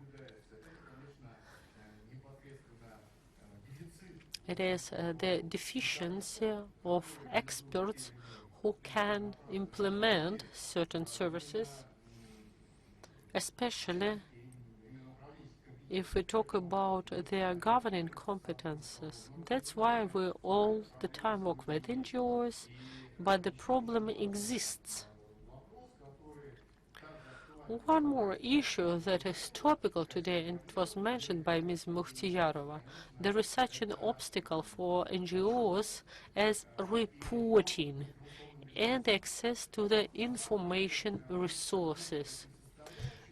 it is the deficiency of experts who can implement certain services, especially if we talk about their governing competences. That's why we all the time work with NGOs, but the problem exists. One more issue that is topical today, and it was mentioned by Ms. Muhtiyarova, there is such an obstacle for NGOs as reporting and access to the information resources.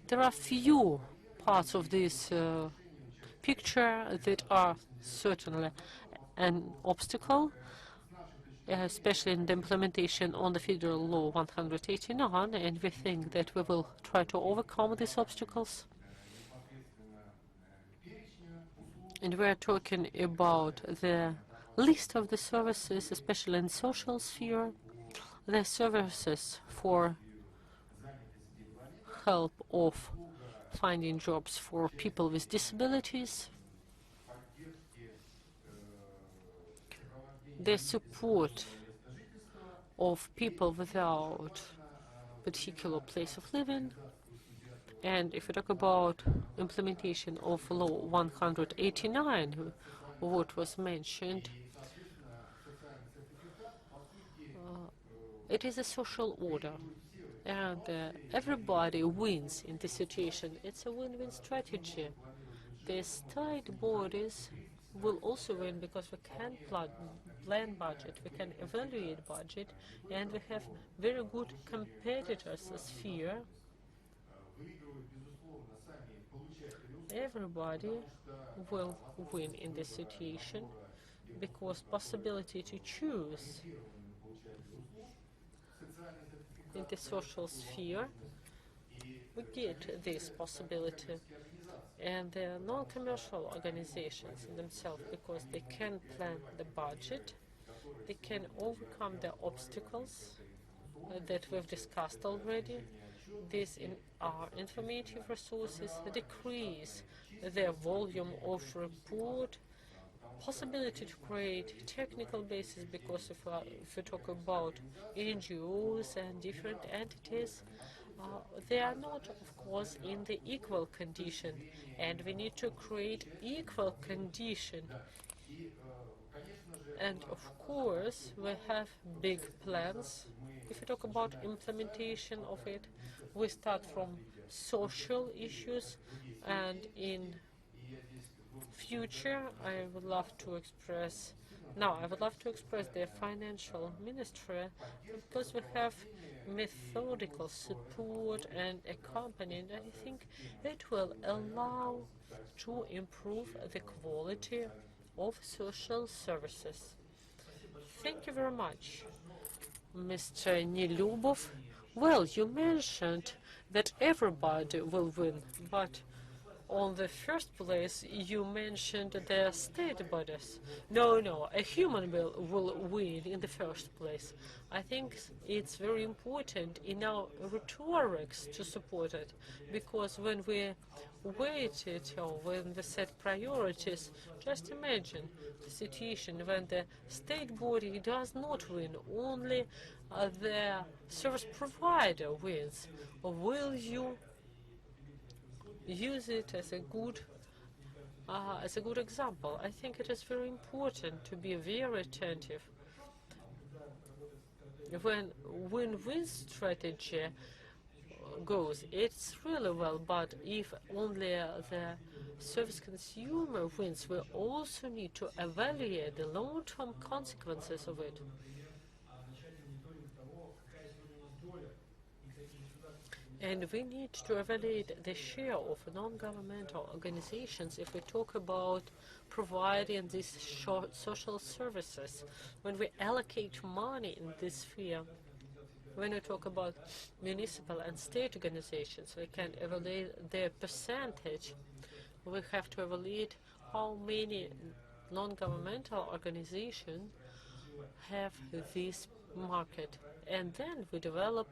There are few parts of this picture that are certainly an obstacle, especially in the implementation on the Federal Law 189, and we think that we will try to overcome these obstacles. And we are talking about the list of the services, especially in social sphere, the services for help of finding jobs for people with disabilities, the support of people without particular place of living, and if we talk about implementation of Law 189, what was mentioned, it is a social order, and everybody wins in this situation. It's a win-win strategy. The state bodies will also win because we can plan budget, we can evaluate budget, and we have very good competitors sphere. Everybody will win in this situation because possibility to choose in the social sphere, we get this possibility. And the non-commercial organizations themselves, because they can plan the budget, they can overcome the obstacles that we've discussed already. These are informative resources, decrease the volume of report, possibility to create technical basis, because if we talk about NGOs and different entities, they are not, of course, in the equal condition, and we need to create equal condition. And of course, we have big plans. If we talk about implementation of it, we start from social issues, and in future, I would love to express the financial ministry, because we have methodical support and accompaniment, and I think it will allow to improve the quality of social services. Thank you very much, Mr. Nelyubov. Well, you mentioned that everybody will win, but on the first place, you mentioned the state bodies. No, a human will win in the first place. I think it's very important in our rhetorics to support it, because when we waited or when we set priorities, just imagine the situation when the state body does not win, only the service provider wins. Will you use it as a good example. I think it is very important to be very attentive. When win-win strategy goes, it's really well, but if only the service consumer wins, we also need to evaluate the long-term consequences of it. And we need to evaluate the share of non-governmental organizations if we talk about providing these social services. When we allocate money in this sphere, when we talk about municipal and state organizations, we can evaluate their percentage. We have to evaluate how many non-governmental organizations have this market. And then we develop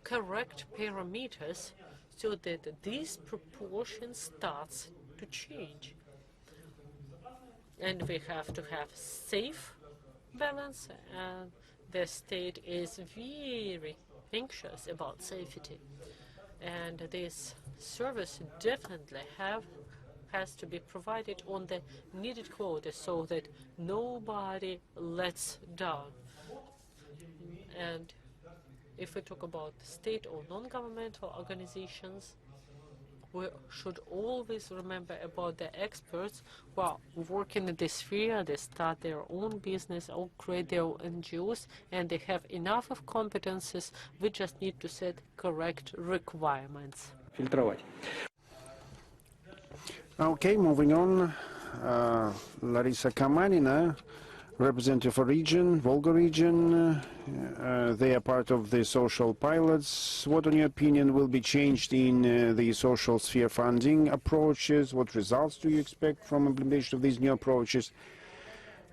correct parameters so that this proportion starts to change. And we have to have safe balance, and the state is very anxious about safety. And this service definitely has to be provided on the needed quota so that nobody lets down. And if we talk about state or non-governmental organizations, we should always remember about the experts who are working in this sphere. They start their own business or create their own NGOs, and they have enough of competences. We just need to set correct requirements. Okay, moving on. Larisa Kamanina, representative for region, Volga region. They are part of the social pilots. What, in your opinion, will be changed in the social sphere funding approaches? What results do you expect from implementation of these new approaches?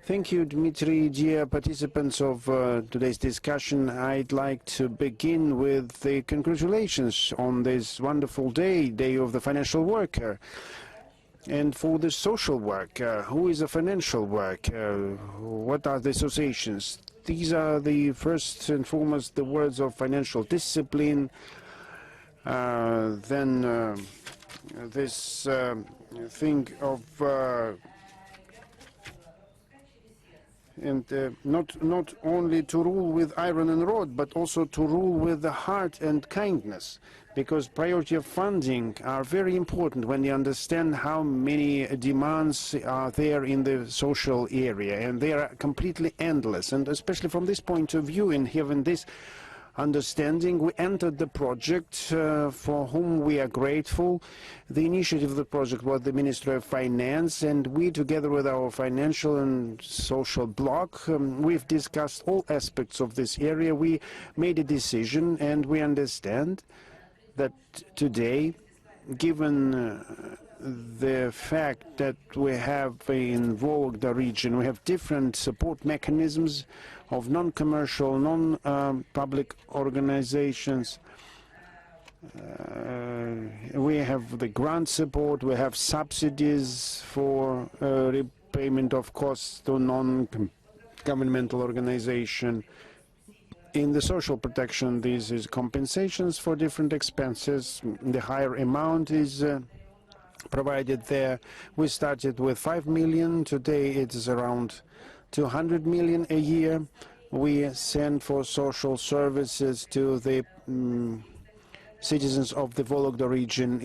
Thank you, Dmitry. Dear participants of today's discussion, I'd like to begin with the congratulations on this wonderful day of the financial worker. And for the social worker, who is a financial worker? What are the associations? These are the first and foremost the words of financial discipline. Then this thing of not only to rule with iron and rod, but also to rule with the heart and kindness. Because priority of funding are very important when you understand how many demands are there in the social area, and they are completely endless. And especially from this point of view, in having this understanding, we entered the project for whom we are grateful. The initiative of the project was the Ministry of Finance, and we, together with our financial and social bloc, we've discussed all aspects of this area. We made a decision, and we understand that today, given the fact that we have involved the region, we have different support mechanisms of non-commercial, non-public organizations. We have the grant support, we have subsidies for repayment of costs to non-governmental organization. In the social protection, this is compensations for different expenses. The higher amount is provided there. We started with 5 million. Today it is around 200 million a year. We send for social services to the citizens of the Vologda region.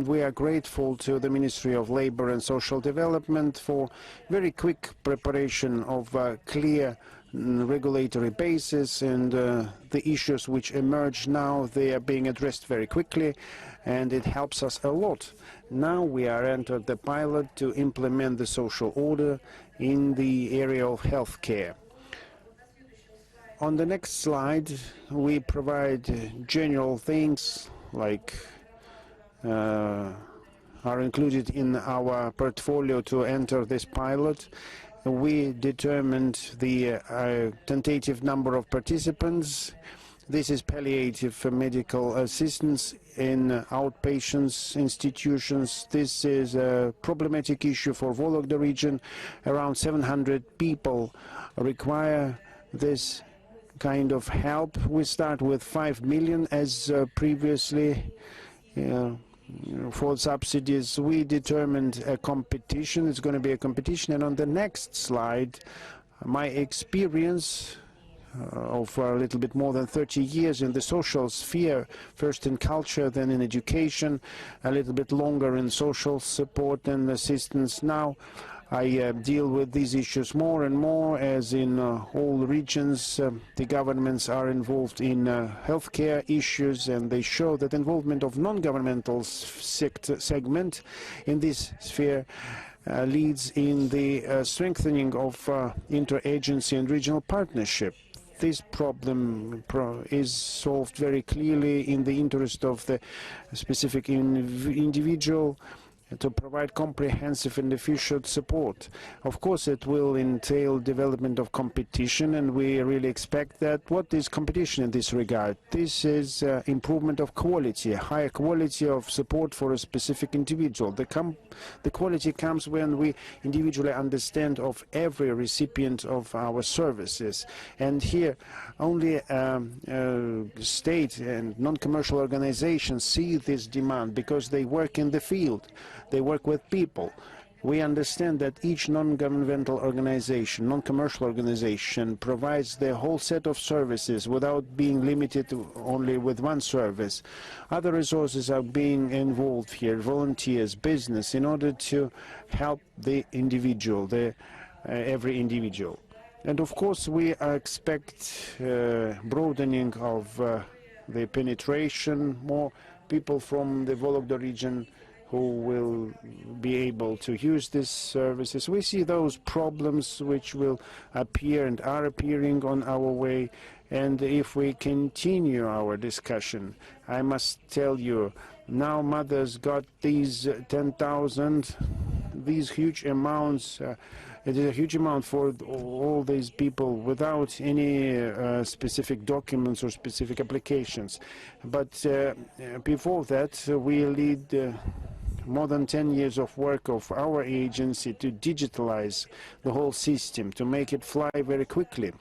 We are grateful to the Ministry of Labor and Social Development for very quick preparation of a clear regulatory basis, and the issues which emerge now, they are being addressed very quickly, and it helps us a lot. Now we are entered the pilot to implement the social order in the area of healthcare. On the next slide, we provide general things like are included in our portfolio to enter this pilot. We determined the tentative number of participants. This is palliative medical assistance in outpatients institutions. This is a problematic issue for Vologda region. Around 700 people require this kind of help. We start with 5 million as previously. for subsidies, we determined a competition. It's going to be a competition. And on the next slide, my experience of a little bit more than 30 years in the social sphere, first in culture, then in education, a little bit longer in social support and assistance. Now I deal with these issues more and more, as in all regions the governments are involved in healthcare issues, and they show that involvement of non-governmental segment in this sphere leads in the strengthening of interagency and regional partnership. This problem is solved very clearly in the interest of the specific individual, to provide comprehensive and efficient support. Of course, it will entail development of competition, and we really expect that. What is competition in this regard? This is improvement of quality, higher quality of support for a specific individual. The quality comes when we individually understand of every recipient of our services. And here, only state and non-commercial organizations see this demand because they work in the field. They work with people. We understand that each non-governmental organization, non-commercial organization, provides the whole set of services without being limited to only with one service. Other resources are being involved here, volunteers, business, in order to help the individual, every individual. And of course, we expect broadening of the penetration, more people from the Vologda region who will be able to use these services. We see those problems which will appear and are appearing on our way. And if we continue our discussion, I must tell you, now mothers got these 10,000, these huge amounts. It is a huge amount for all these people without any specific documents or specific applications. But before that, we lead more than 10 years of work of our agency to digitalize the whole system, to make it fly very quickly.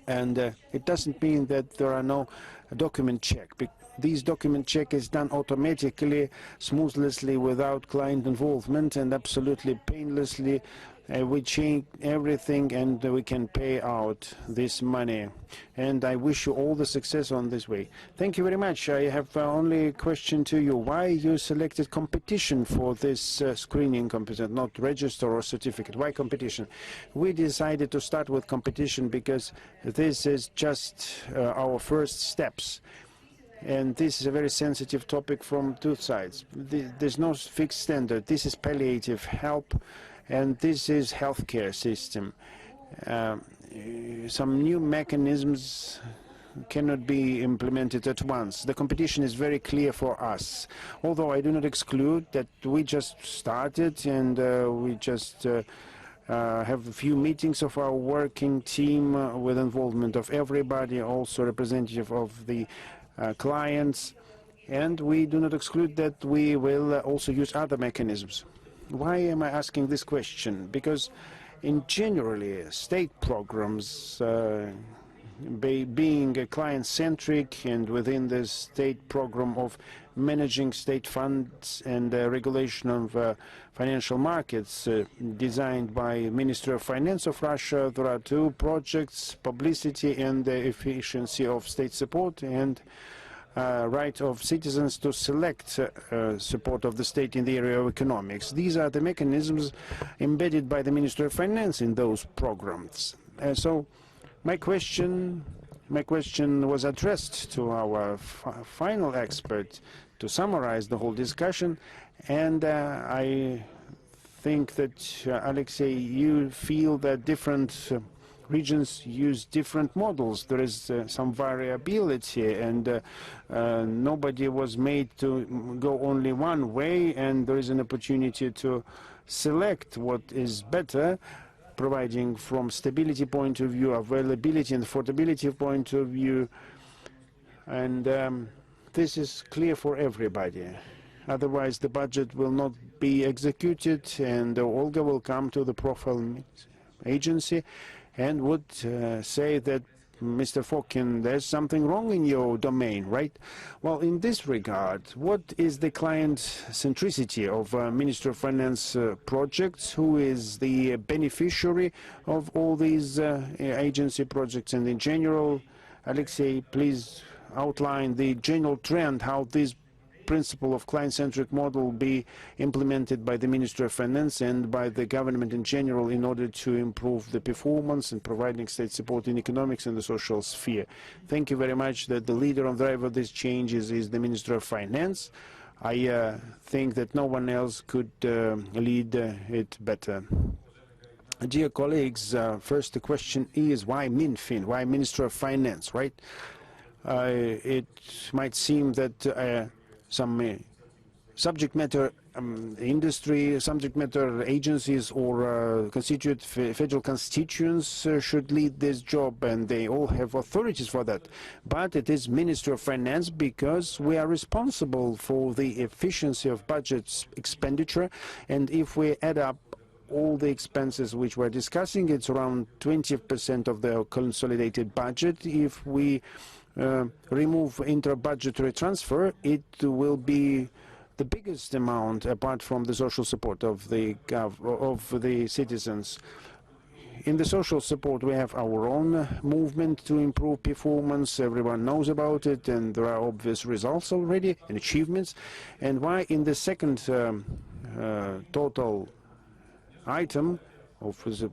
And it doesn't mean that there are no document check. This document check is done automatically, smoothly, without client involvement, and absolutely painlessly. We change everything, and we can pay out this money. And I wish you all the success on this way. Thank you very much. I have only a question to you. Why you selected competition for this screening competition, not register or certificate? Why competition? We decided to start with competition because this is just our first steps. And this is a very sensitive topic from two sides. There's no fixed standard. This is palliative help, and this is healthcare system. Some new mechanisms cannot be implemented at once. The competition is very clear for us, although I do not exclude that we just started, and we just have a few meetings of our working team with involvement of everybody, also representative of the clients, and we do not exclude that we will also use other mechanisms. Why am I asking this question? Because in generally state programs, being client-centric and within the state program of managing state funds and regulation of financial markets designed by Ministry of Finance of Russia, there are two projects: publicity and the efficiency of state support, and right of citizens to select support of the state in the area of economics. These are the mechanisms embedded by the Ministry of Finance in those programs. So my question was addressed to our final expert to summarize the whole discussion, and I think that, Alexei, you feel that different regions use different models. There is some variability, and nobody was made to go only one way, and there is an opportunity to select what is better, providing from stability point of view, availability and affordability point of view, and this is clear for everybody. Otherwise the budget will not be executed, and Olga will come to the profile agency and would say that Mr. Fokin, there's something wrong in your domain, right? Well, in this regard, what is the client centricity of Minister of Finance projects? Who is the beneficiary of all these agency projects? And in general, Alexei, please outline the general trend, how this principle of client-centric model be implemented by the Ministry of Finance and by the government in general in order to improve the performance and providing state support in economics and the social sphere. Thank you very much. That the leader and driver of these changes is the Minister of Finance. I think that no one else could lead it better. Dear colleagues, first the question is why MinFin, why Minister of Finance, right? It might seem that some subject matter industry, subject matter agencies or constituent federal constituents should lead this job, and they all have authorities for that. But it is Ministry of Finance because we are responsible for the efficiency of budget expenditure, and if we add up all the expenses which we're discussing, it's around 20% of the consolidated budget. If we remove inter-budgetary transfer, it will be the biggest amount apart from the social support of the citizens. In the social support, we have our own movement to improve performance. Everyone knows about it, and there are obvious results already and achievements. And why in the second total item,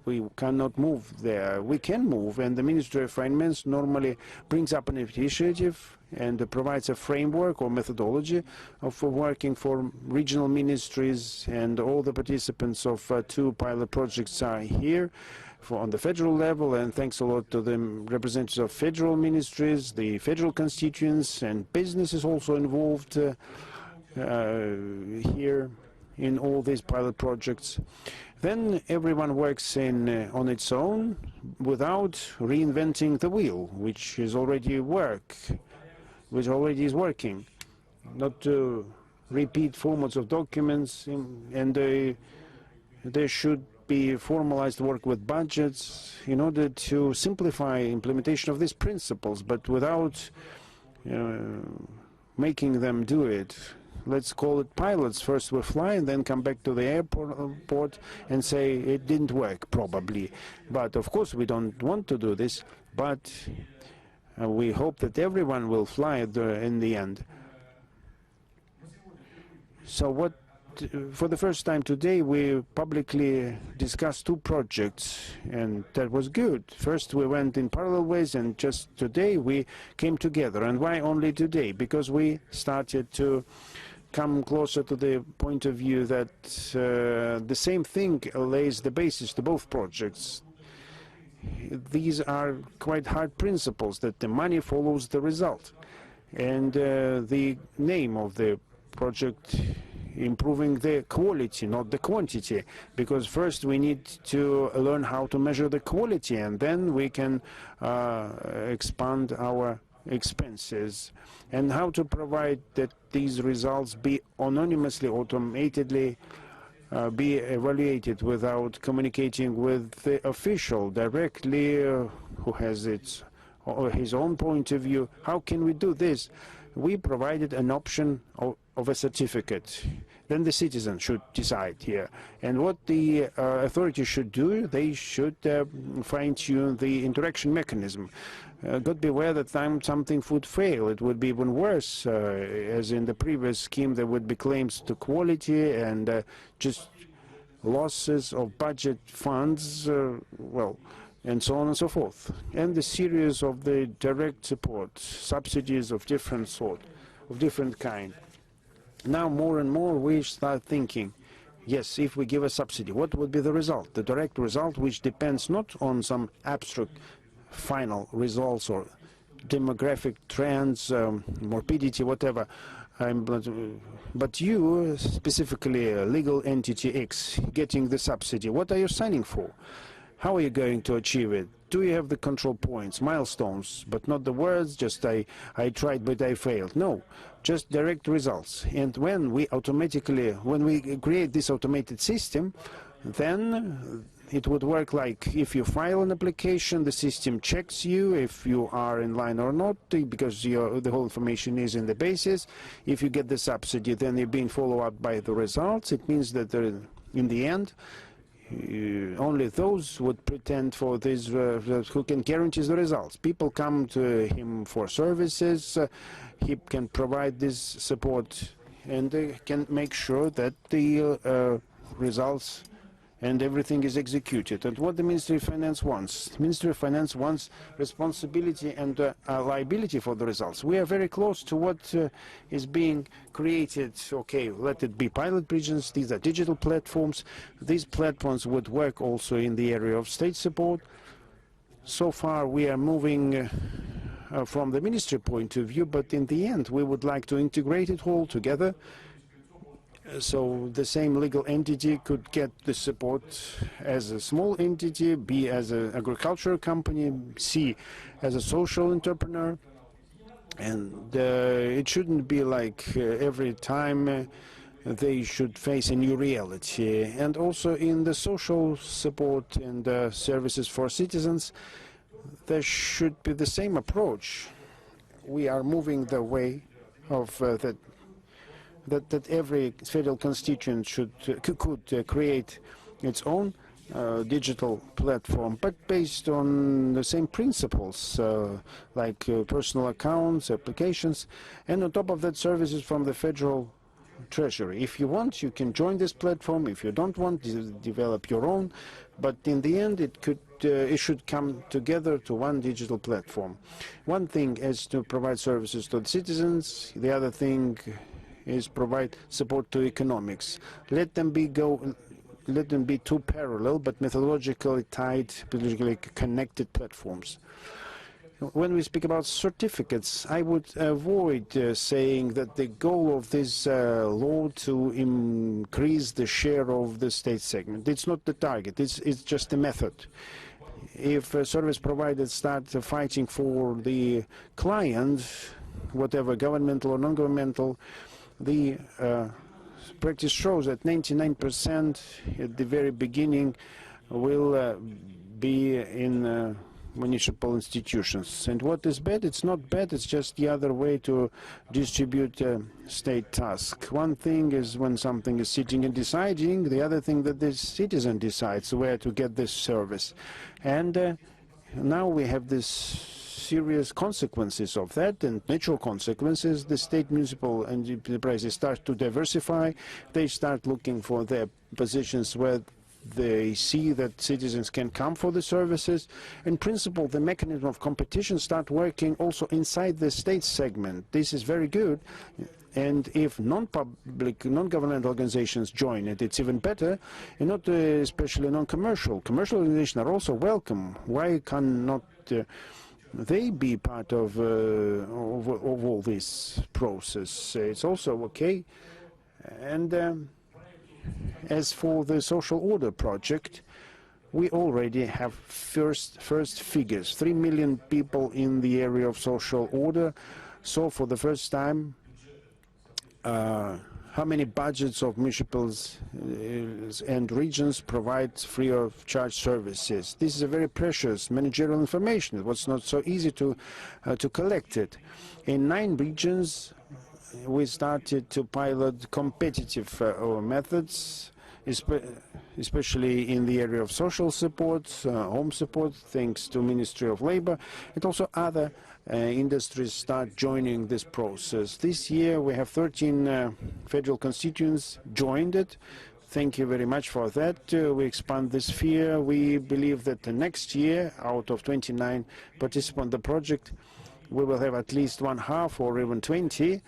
we cannot move there. We can move, and the Ministry of Finance normally brings up an initiative and provides a framework or methodology for working for regional ministries, and all the participants of 2 pilot projects are here on the federal level, and thanks a lot to the representatives of federal ministries, the federal constituents, and business is also involved here in all these pilot projects. Then everyone works on its own without reinventing the wheel, which is already is working. Not to repeat formats of documents, and there should be formalized work with budgets in order to simplify implementation of these principles, but without making them do it. Let's call it pilots. First we fly and then come back to the airport and say it didn't work, probably. But of course we don't want to do this, but we hope that everyone will fly in the end. So for the first time today, we publicly discussed 2 projects, and that was good. First we went in parallel ways, and just today we came together. And why only today? Because we started to come closer to the point of view that the same thing lays the basis to both projects. These are quite hard principles, that the money follows the result. And the name of the project, improving the quality, not the quantity, because first we need to learn how to measure the quality, and then we can expand our expenses, and how to provide that these results be anonymously, automatedly be evaluated without communicating with the official directly who has his own point of view. How can we do this? We provided an option of a certificate. Then the citizen should decide here. And what the authorities should do, they should fine-tune the interaction mechanism. God beware that something would fail. It would be even worse. As in the previous scheme, there would be claims to quality and just losses of budget funds, and so on and so forth. And the series of the direct support, subsidies of different sort, of different kind. Now more and more we start thinking, yes, if we give a subsidy, what would be the result? The direct result, which depends not on some abstract final results or demographic trends, morbidity, whatever, but you, specifically legal entity X, getting the subsidy, what are you signing for? How are you going to achieve it? Do you have the control points, milestones, but not the words, just I tried but I failed? No, just direct results. And when we create this automated system, then it would work like if you file an application, the system checks you if you are in line or not, because the whole information is in the basis. If you get the subsidy, then you're being followed up by the results. It means that in the end, only those would pretend for this who can guarantee the results. People come to him for services. He can provide this support and can make sure that the results and everything is executed. And what the Ministry of Finance wants? The Ministry of Finance wants responsibility and liability for the results. We are very close to what is being created. Okay, let it be pilot regions. These are digital platforms. These platforms would work also in the area of state support. So far, we are moving from the ministry point of view, but in the end, we would like to integrate it all together. So the same legal entity could get the support as a small entity, B as an agricultural company, C as a social entrepreneur. And it shouldn't be like every time they should face a new reality. And also in the social support and services for citizens, there should be the same approach. We are moving the way of that every federal constituent could create its own digital platform, but based on the same principles, like personal accounts, applications, and on top of that, services from the federal treasury. If you want, you can join this platform. If you don't want, develop your own. But in the end, it should come together to one digital platform. One thing is to provide services to the citizens. The other thing is provide support to economics. Let them be two parallel but methodologically tied, politically connected platforms. When we speak about certificates, I would avoid saying that the goal of this law to increase the share of the state segment. It's not the target, it's just a method. If service providers start fighting for the client, whatever governmental or non-governmental, the practice shows that 99% at the very beginning will be in municipal institutions. And what is bad? It's not bad, it's just the other way to distribute state task. One thing is when something is sitting and deciding, the other thing that the citizen decides where to get this service. And now we have this serious consequences of that, and natural consequences. The state, municipal enterprises start to diversify. They start looking for their positions where they see that citizens can come for the services. In principle, the mechanism of competition start working also inside the state segment. This is very good. And if non-public, non-governmental organizations join it, it's even better, and not especially non-commercial. Commercial organizations are also welcome. Why cannot they be part of all this process? It's also okay. And as for the social order project, we already have first figures. 3 million people in the area of social order. So for the first time, how many budgets of municipals and regions provide free of charge services? This is a very precious managerial information. It was not so easy to collect it. In 9 regions, we started to pilot competitive methods, especially in the area of social support, home support, thanks to Ministry of Labor, and also other industries start joining this process. This year we have 13 federal constituents joined it. Thank you very much for that. We expand this sphere. We believe that the next year, out of 29 participants in the project, we will have at least 1/2 or even 20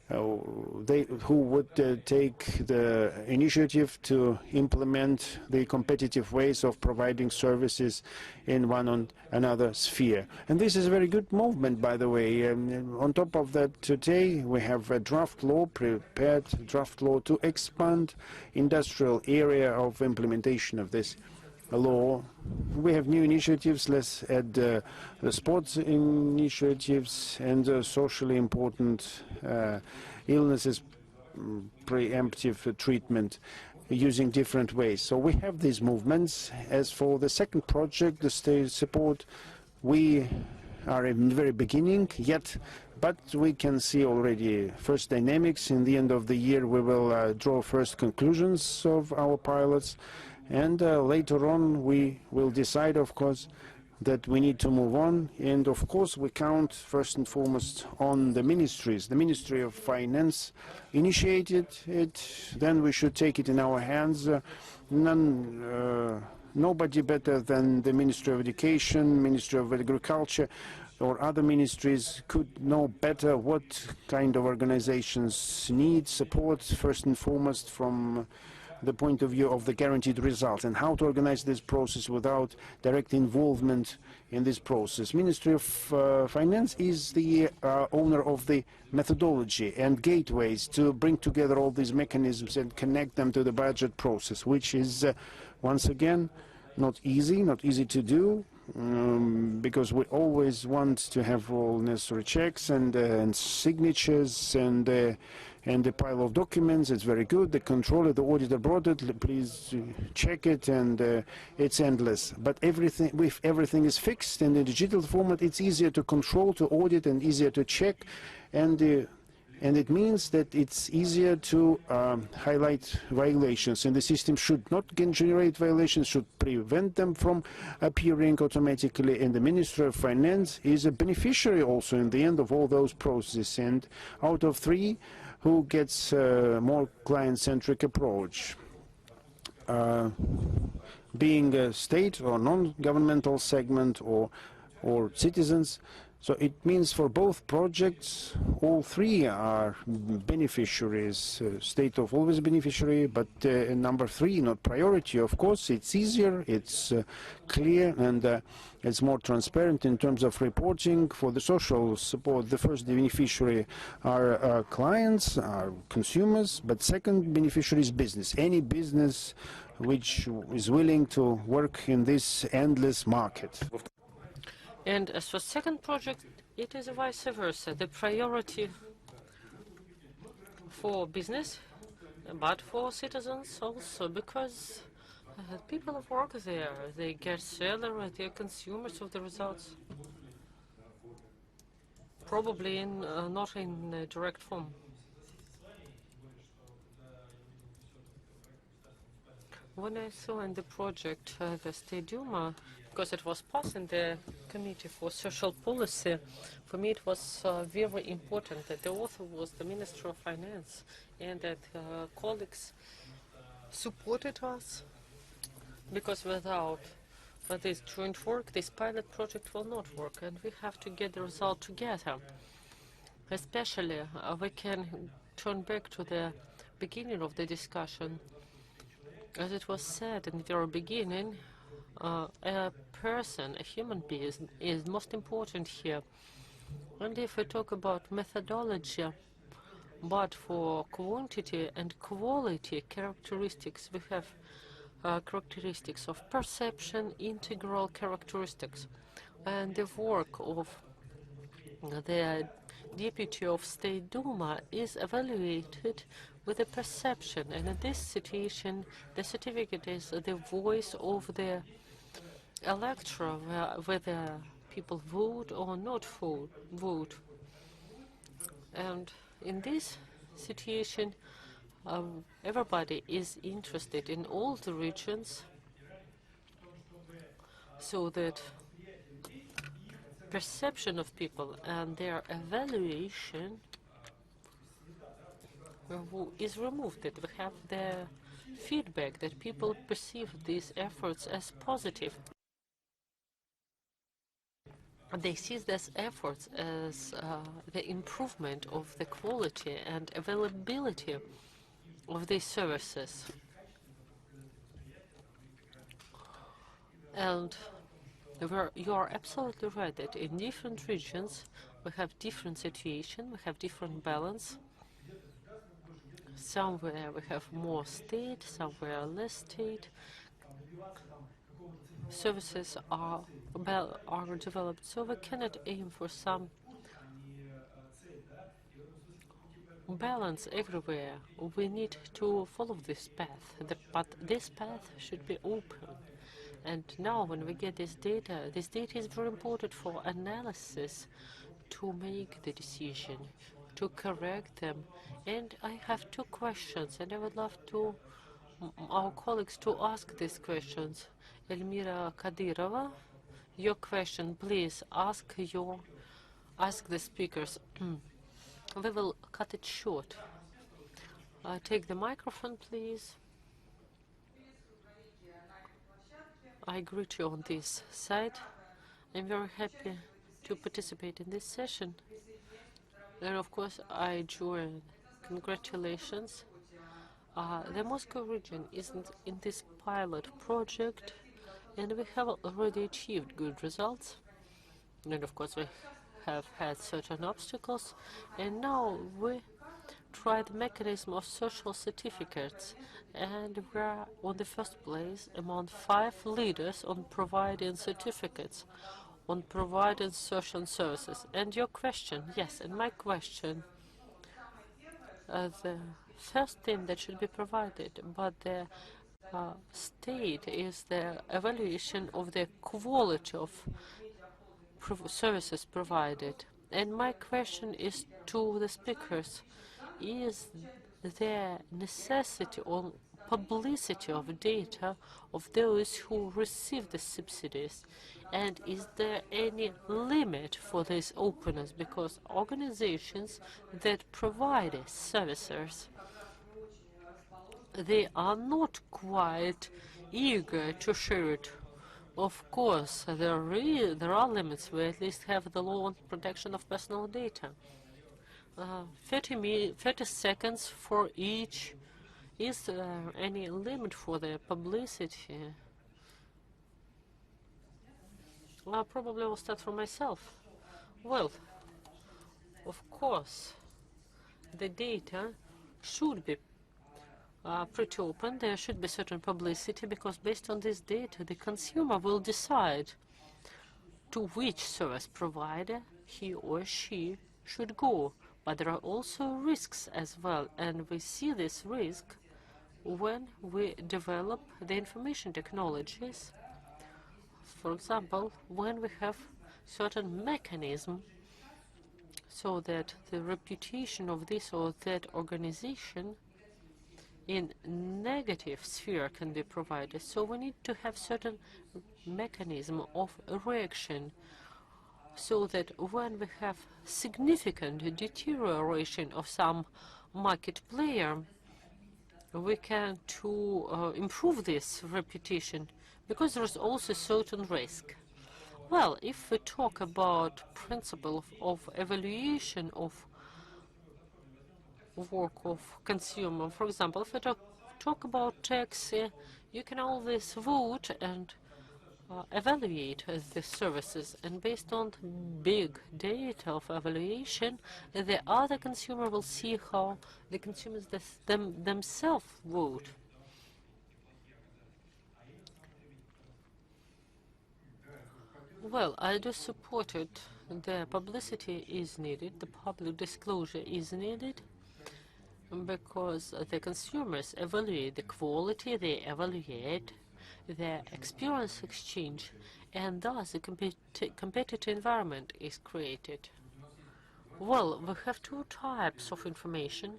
who would take the initiative to implement the competitive ways of providing services in one or another sphere. And this is a very good movement, by the way. On top of that, today we have a draft law, prepared draft law to expand industrial area of implementation of this law. We have new initiatives. Let's add the sports initiatives and socially important illnesses, preemptive treatment. using different ways. So we have these movements. As for the second project, the state support, we are in the very beginning yet, but we can see already first dynamics. In the end of the year, we will draw first conclusions of our pilots, and later on we will decide, of course, that we need to move on. And of course we count first and foremost on the ministries. The Ministry of Finance initiated it, then we should take it in our hands. Nobody better than the Ministry of Education, Ministry of Agriculture, or other ministries could know better what kind of organizations need support, first and foremost from the point of view of the guaranteed results and how to organize this process without direct involvement in this process. Ministry of Finance is the owner of the methodology and gateways to bring together all these mechanisms and connect them to the budget process, which is once again not easy to do, because we always want to have all necessary checks and signatures and a pile of documents. It's very good. The controller, the auditor brought it. Please check it, and it's endless. But if everything is fixed in the digital format, it's easier to control, to audit, and easier to check, and it means that it's easier to highlight violations, and the system should not generate violations, should prevent them from appearing automatically, and the Ministry of Finance is a beneficiary also in the end of all those processes, and out of three, who gets a more client-centric approach. Being a state or non-governmental segment or citizens. So it means for both projects, all three are beneficiaries. State of always beneficiary, but number three, not priority. Of course, it's easier, it's clear, and it's more transparent in terms of reporting. For the social support, the first beneficiary are clients, are consumers, but second beneficiary is business. Any business which is willing to work in this endless market. And as for second project, it is vice versa. The priority for business, but for citizens also, because people work there, they get salary, they're consumers of the results. Probably not in direct form. When I saw in the project the State Duma, because it was passed in the Committee for Social Policy, for me it was very important that the author was the Minister of Finance and that colleagues supported us, because without this joint work, this pilot project will not work, and we have to get the result together. Especially, we can turn back to the beginning of the discussion. As it was said in the very beginning, a person, a human being, is most important here. And if we talk about methodology, but for quantity and quality characteristics, we have characteristics of perception, integral characteristics. And the work of the Deputy of State Duma is evaluated with a perception, and in this situation the certificate is the voice of the electorate, whether people vote or not vote. And in this situation, everybody is interested in all the regions, so that perception of people and their evaluation is removed, that we have the feedback that people perceive these efforts as positive. They see these efforts as the improvement of the quality and availability of these services. And you are absolutely right that in different regions we have different situation, we have different balance. Somewhere we have more state, somewhere less state. Services are developed, so we cannot aim for some balance everywhere. We need to follow this path, but this path should be open. And now when we get this data is very important for analysis to make the decision, to correct them. And I have two questions, and I would love to our colleagues to ask these questions. Elmira Kadyrova, your question, please ask the speakers. We will cut it short. Take the microphone, please. I greet you on this side. I'm very happy to participate in this session. And of course, I join. Congratulations. The Moscow region isn't in this pilot project, and we have already achieved good results. And of course, we have had certain obstacles, and now we try the mechanism of social certificates, and we are on the first place among 5 leaders on providing certificates, on providing social services. And your question, yes, and my question, the first thing that should be provided by the state is the evaluation of the quality of services provided. And my question is to the speakers, is there necessity or publicity of data of those who receive the subsidies? And is there any limit for this openness? Because organizations that provide services, they are not quite eager to share it. Of course, there are limits. We at least have the law on protection of personal data. 30 seconds for each. Is there any limit for the publicity? I probably will start from myself. Well, of course, the data should be pretty open. There should be certain publicity, because based on this data, the consumer will decide to which service provider he or she should go. But there are also risks as well, and we see this risk when we develop the information technologies. For example, when we have certain mechanism so that the reputation of this or that organization in negative sphere can be provided. So we need to have certain mechanism of reaction, so that when we have significant deterioration of some market player, we can improve this reputation, because there is also certain risk. Well, if we talk about principle of evaluation of work of consumer, for example, if we talk about taxi, you can always vote and evaluate the services, and based on big data of evaluation, the other consumer will see how the consumers themselves vote. Well, I do support it. The publicity is needed, the public disclosure is needed, because the consumers evaluate the quality, they evaluate the experience exchange, and thus a competitive environment is created. Well, we have 2 types of information.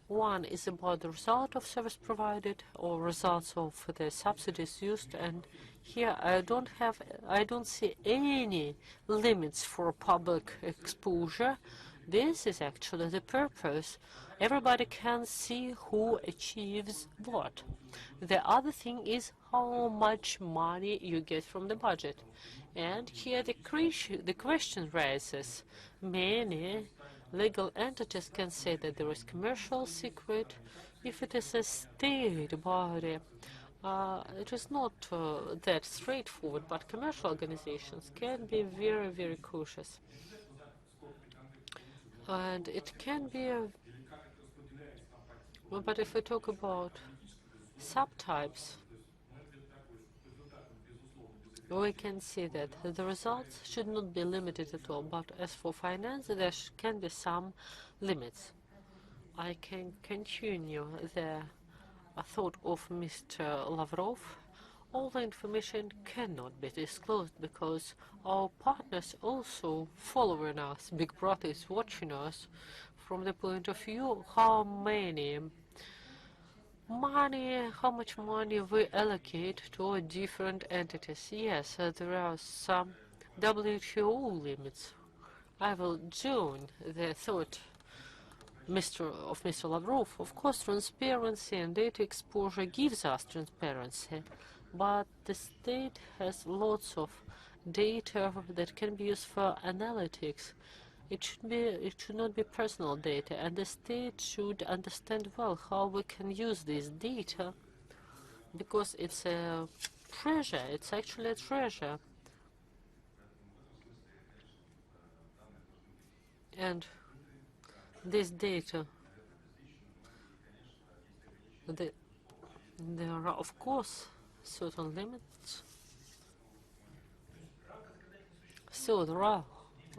One is about the result of service provided or results of the subsidies used, and here I don't see any limits for public exposure. This is actually the purpose. Everybody can see who achieves what. The other thing is how much money you get from the budget. And here the question rises. Many legal entities can say that there is commercial secret. If it is a state body, it is not that straightforward, but commercial organizations can be very, very cautious. And it can be well, but if we talk about subtypes, we can see that the results should not be limited at all. But as for finance, there can be some limits. I can continue the thought of Mr. Lavrov. All the information cannot be disclosed because our partners also following us. Big Brother is watching us from the point of view how much money we allocate to different entities. Yes, there are some WTO limits. I will join the thought of Mr. Lavrov. Of course, transparency and data exposure gives us transparency, but the state has lots of data that can be used for analytics. It should not be personal data, and the state should understand well how we can use this data, because it's a treasure. It's actually a treasure, and this data, there are of course certain limits. So there are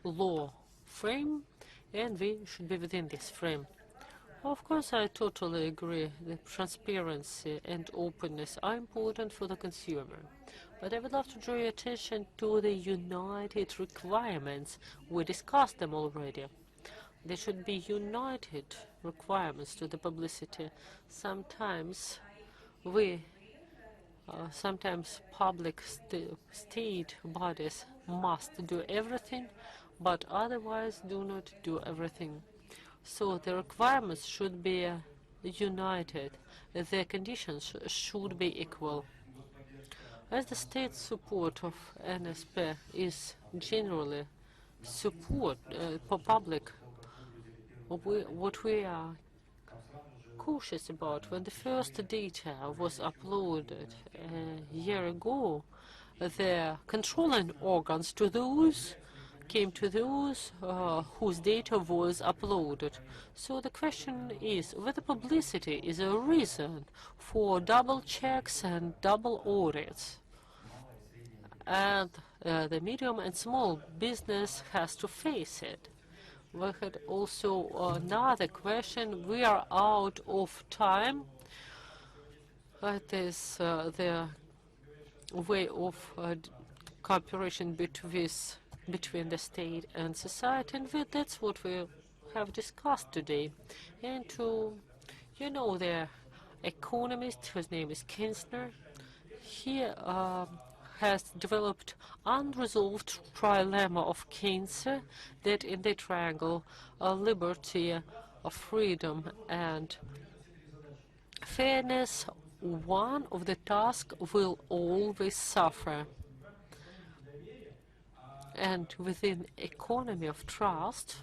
law frame, and we should be within this frame. Of course, I totally agree that transparency and openness are important for the consumer. But I would love to draw your attention to the united requirements. We discussed them already. There should be united requirements to the publicity. Sometimes public state bodies must do everything, but otherwise do not do everything. So the requirements should be united. The conditions should be equal. As the state support of NSP is generally support for public, what we are cautious about, when the first data was uploaded a year ago, the controlling organs came to those whose data was uploaded. So the question is whether publicity is a reason for double checks and double audits. And the medium and small business has to face it. We had also another question. We are out of time. That is the way of cooperation between the state and society, and that's what we have discussed today. And the economist whose name is Kinsner, he has developed unresolved trilemma of Keynes, that in the triangle liberty, freedom, and fairness, one of the tasks will always suffer. And within economy of trust,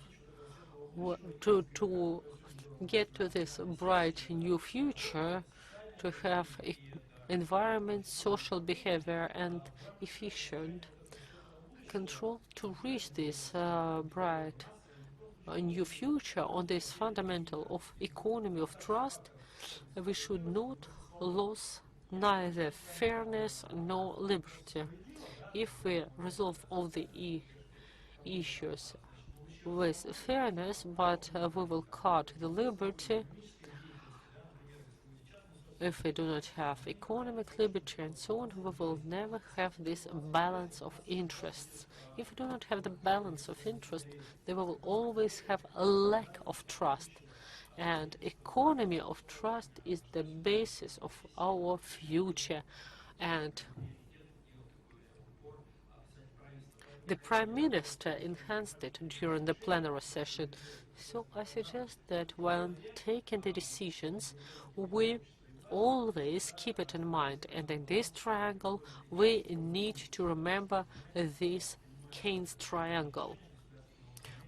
to get to this bright new future, to have environment, social behavior, and efficient control, to reach this bright new future on this fundamental of economy of trust, we should not lose neither fairness nor liberty. If we resolve all the issues with fairness, but we will cut the liberty, if we do not have economic liberty and so on, we will never have this balance of interests. If we do not have the balance of interest, then we will always have a lack of trust. And economy of trust is the basis of our future. And the Prime Minister enhanced it during the plenary session. So I suggest that when taking the decisions, we always keep it in mind. And in this triangle, we need to remember this Keynes triangle.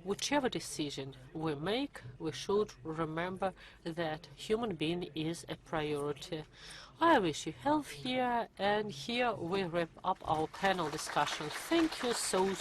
Whichever decision we make, we should remember that human being is a priority. I wish you health here, and here we wrap up our panel discussion. Thank you so much.